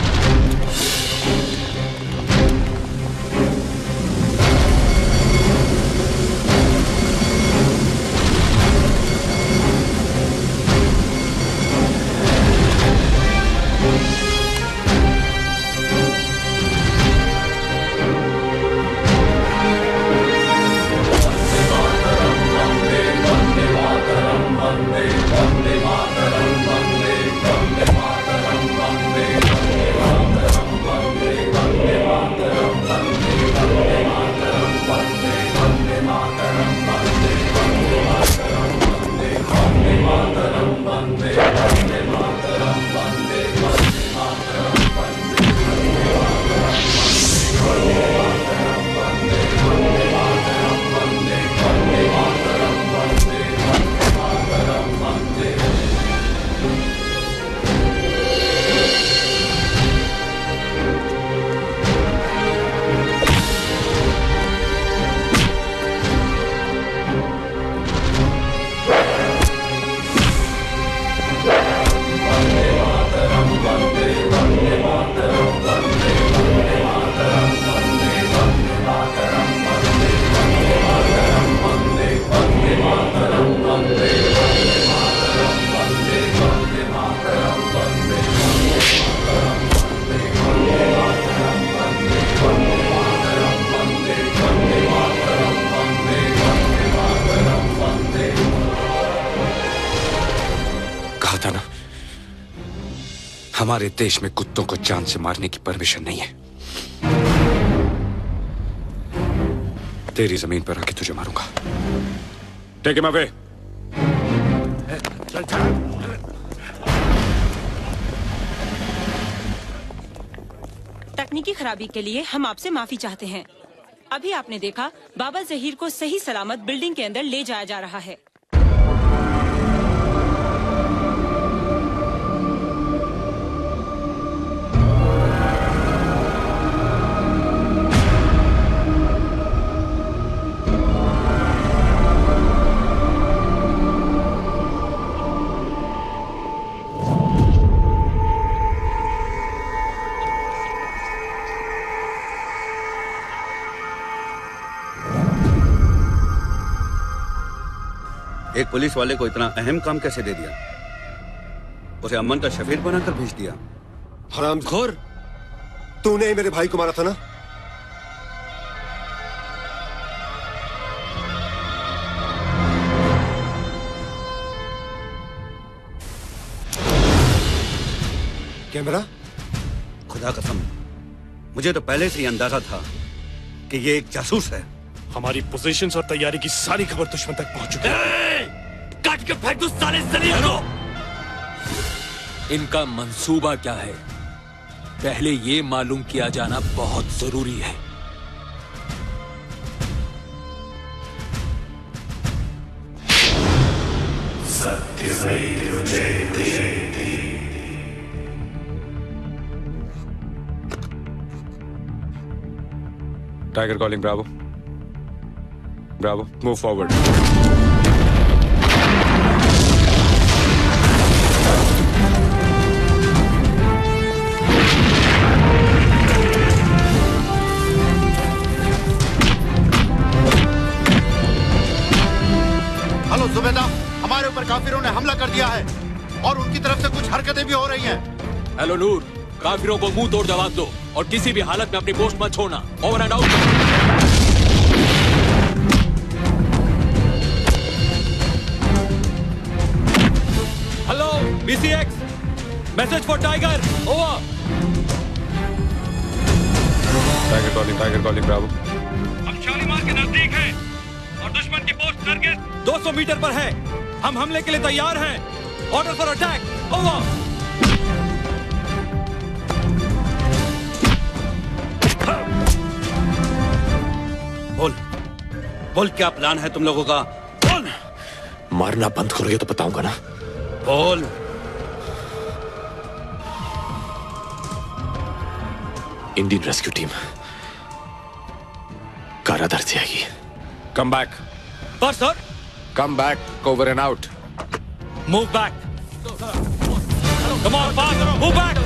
हमारे देश में कुत्तों को जान से मारने की परमिशन नहीं है। तेरी जमीन पर आके तुझे मारूंगा। Take him away. तकनीकी खराबी के लिए हम आपसे माफी चाहते हैं। अभी आपने देखा बाबा जहीर को सही सलामत बिल्डिंग के अंदर ले जाया जा रहा है। एक पुलिस वाले को इतना अहम काम कैसे दे दिया? उसे अमन का शफीर बनाकर भेज दिया। हरामखोर, तूने ही मेरे भाई को मारा था ना? कैमरा? खुदा कसम, मुझे तो पहले से ही अंदाजा था कि ये एक जासूस है। हमारी पोजीशंस और तैयारी की सारी खबर दुश्मन तक पहुंच चुकी है। काट के फेंक दो साले जलील को। इनका मंसूबा क्या है, पहले ये मालूम किया जाना बहुत जरूरी है। Tiger calling. Bravo bravo, move forward. Hello सुबेदार, हमारे ऊपर काफिरों ने हमला कर दिया है और उनकी तरफ से कुछ हरकतें भी हो रही हैं। हेलो नूर, काफिरों को मुंह तोड़ जवाब दो और किसी भी हालत में अपनी पोस्ट मत छोड़ना। Over and out. Hello BCX, message for tiger, over. Tiger calling Bravo. हम शालीमार के नजदीक हैं और दुश्मन 200 मीटर पर है। हम हमले के लिए तैयार हैं। Order for attack. ओवर। बोल क्या प्लान है तुम लोगों का? बोल। मारना बंद करोगे तो बताऊंगा ना। बोल। इंडियन रेस्क्यू टीम काराधार से आएगी। Come back. पर sir. Come back, over and out. Move back. Come on fast, move back.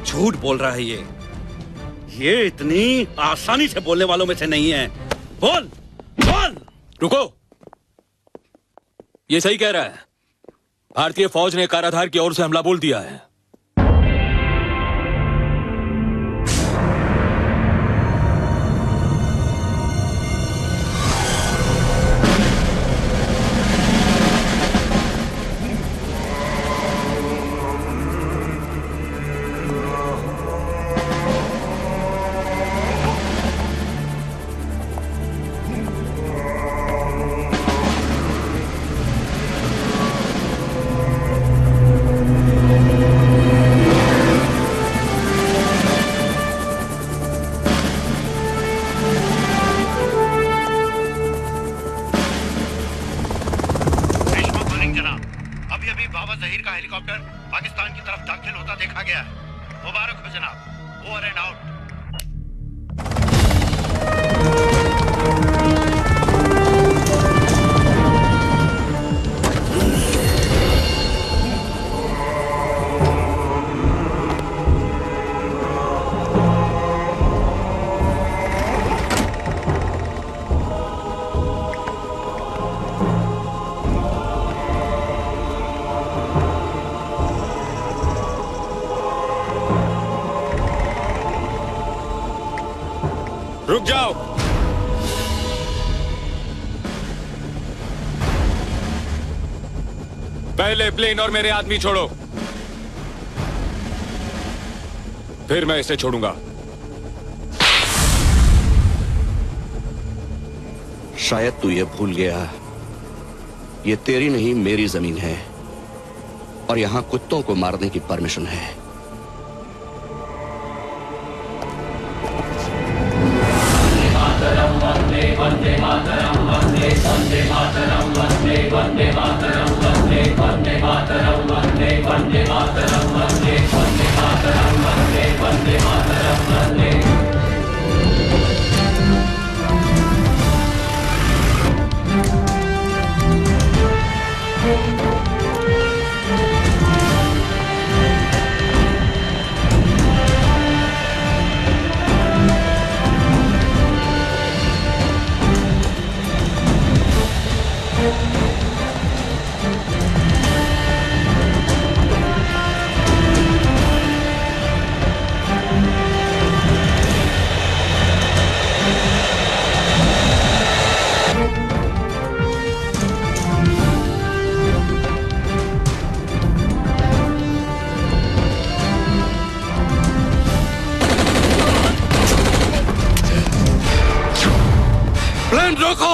झूठ बोल रहा है ये इतनी आसानी से बोलने वालों में से नहीं है। बोल बोल। रुको, ये सही कह रहा है। भारतीय फौज ने काराधार की ओर से हमला बोल दिया है। रुक जाओ। पहले प्लेन और मेरे आदमी छोड़ो, फिर मैं इसे छोड़ूंगा। शायद तू ये भूल गया, ये तेरी नहीं मेरी जमीन है और यहां कुत्तों को मारने की परमिशन है। वंदे मातरम वंदे वंदे मातरम वंदे वंदे मातरम वंदे वंदे मातरम वंदे वंदे मातरम वंदे वंदे मातरम वंदे वंदे मातरम वंदे। प्लेन रोको।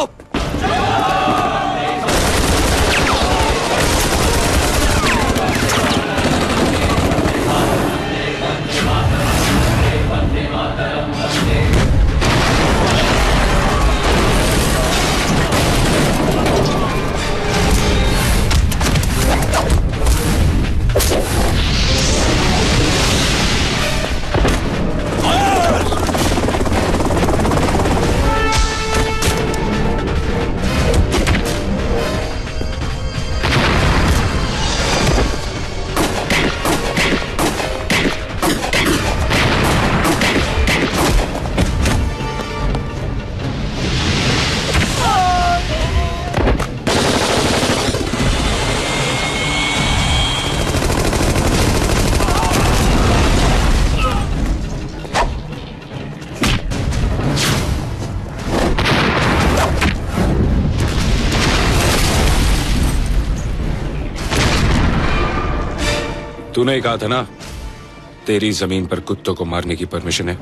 तूने कहा था ना तेरी जमीन पर कुत्तों को मारने की परमिशन है।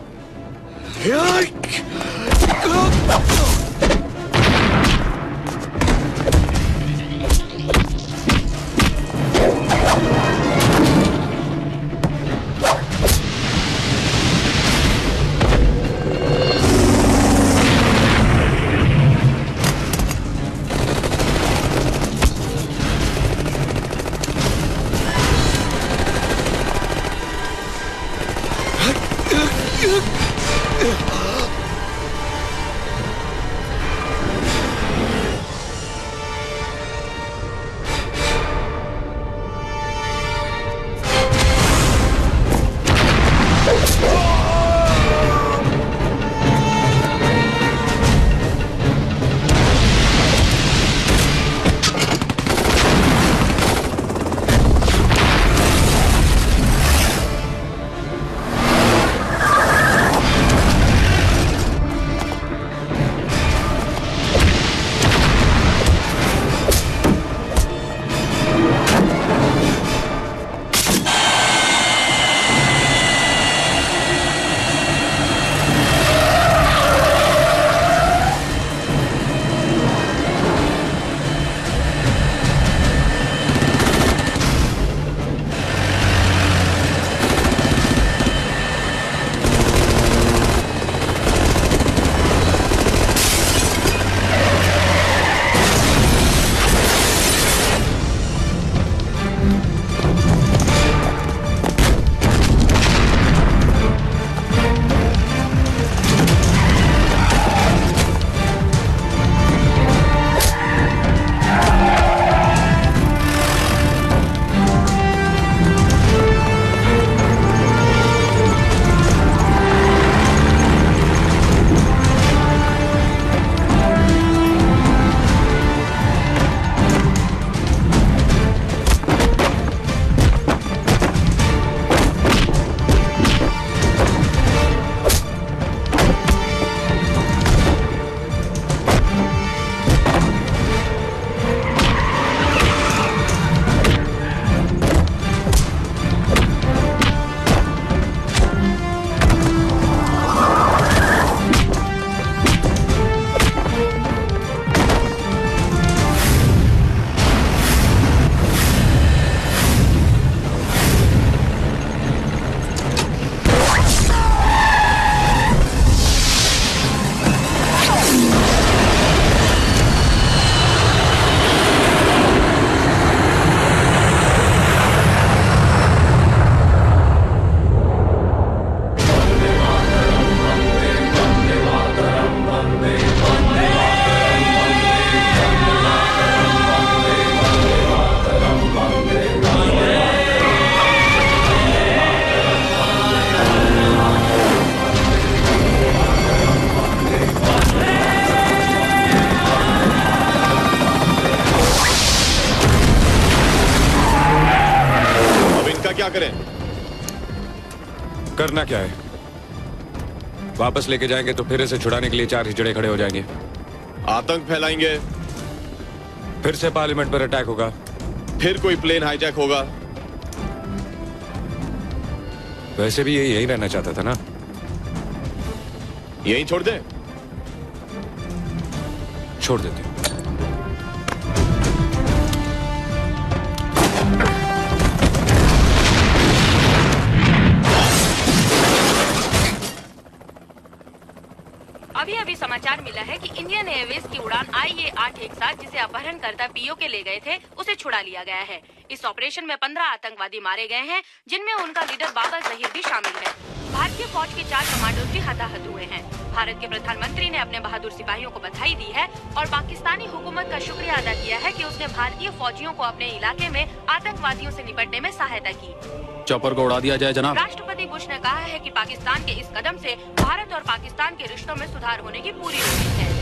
क्या करें? करना क्या है? वापस लेके जाएंगे तो फिर इसे छुड़ाने के लिए चार हिजड़े खड़े हो जाएंगे, आतंक फैलाएंगे, फिर से पार्लियामेंट पर अटैक होगा, फिर कोई प्लेन हाईजैक होगा। वैसे भी ये यही रहना चाहता था ना? यहीं छोड़ दे? छोड़ देते। अभी अभी समाचार मिला है कि इंडियन एयरवेज की उड़ान IA-817 जिसे अपहरणकर्ता पीओ के ले गए थे उसे छुड़ा लिया गया है। इस ऑपरेशन में 15 आतंकवादी मारे गए हैं, जिनमें उनका लीडर बाबा जहीर भी शामिल है। भारतीय फौज के 4 कमांडोज भी हताहत हुए हैं। भारत के प्रधानमंत्री ने अपने बहादुर सिपाहियों को बधाई दी है और पाकिस्तानी हुकूमत का शुक्रिया अदा किया है कि उसने भारतीय फौजियों को अपने इलाके में आतंकवादियों से निपटने में सहायता की। चॉपर को उड़ा दिया जाए जनाब। राष्ट्रपति बुश ने कहा है कि पाकिस्तान के इस कदम से भारत और पाकिस्तान के रिश्तों में सुधार होने की पूरी उम्मीद है।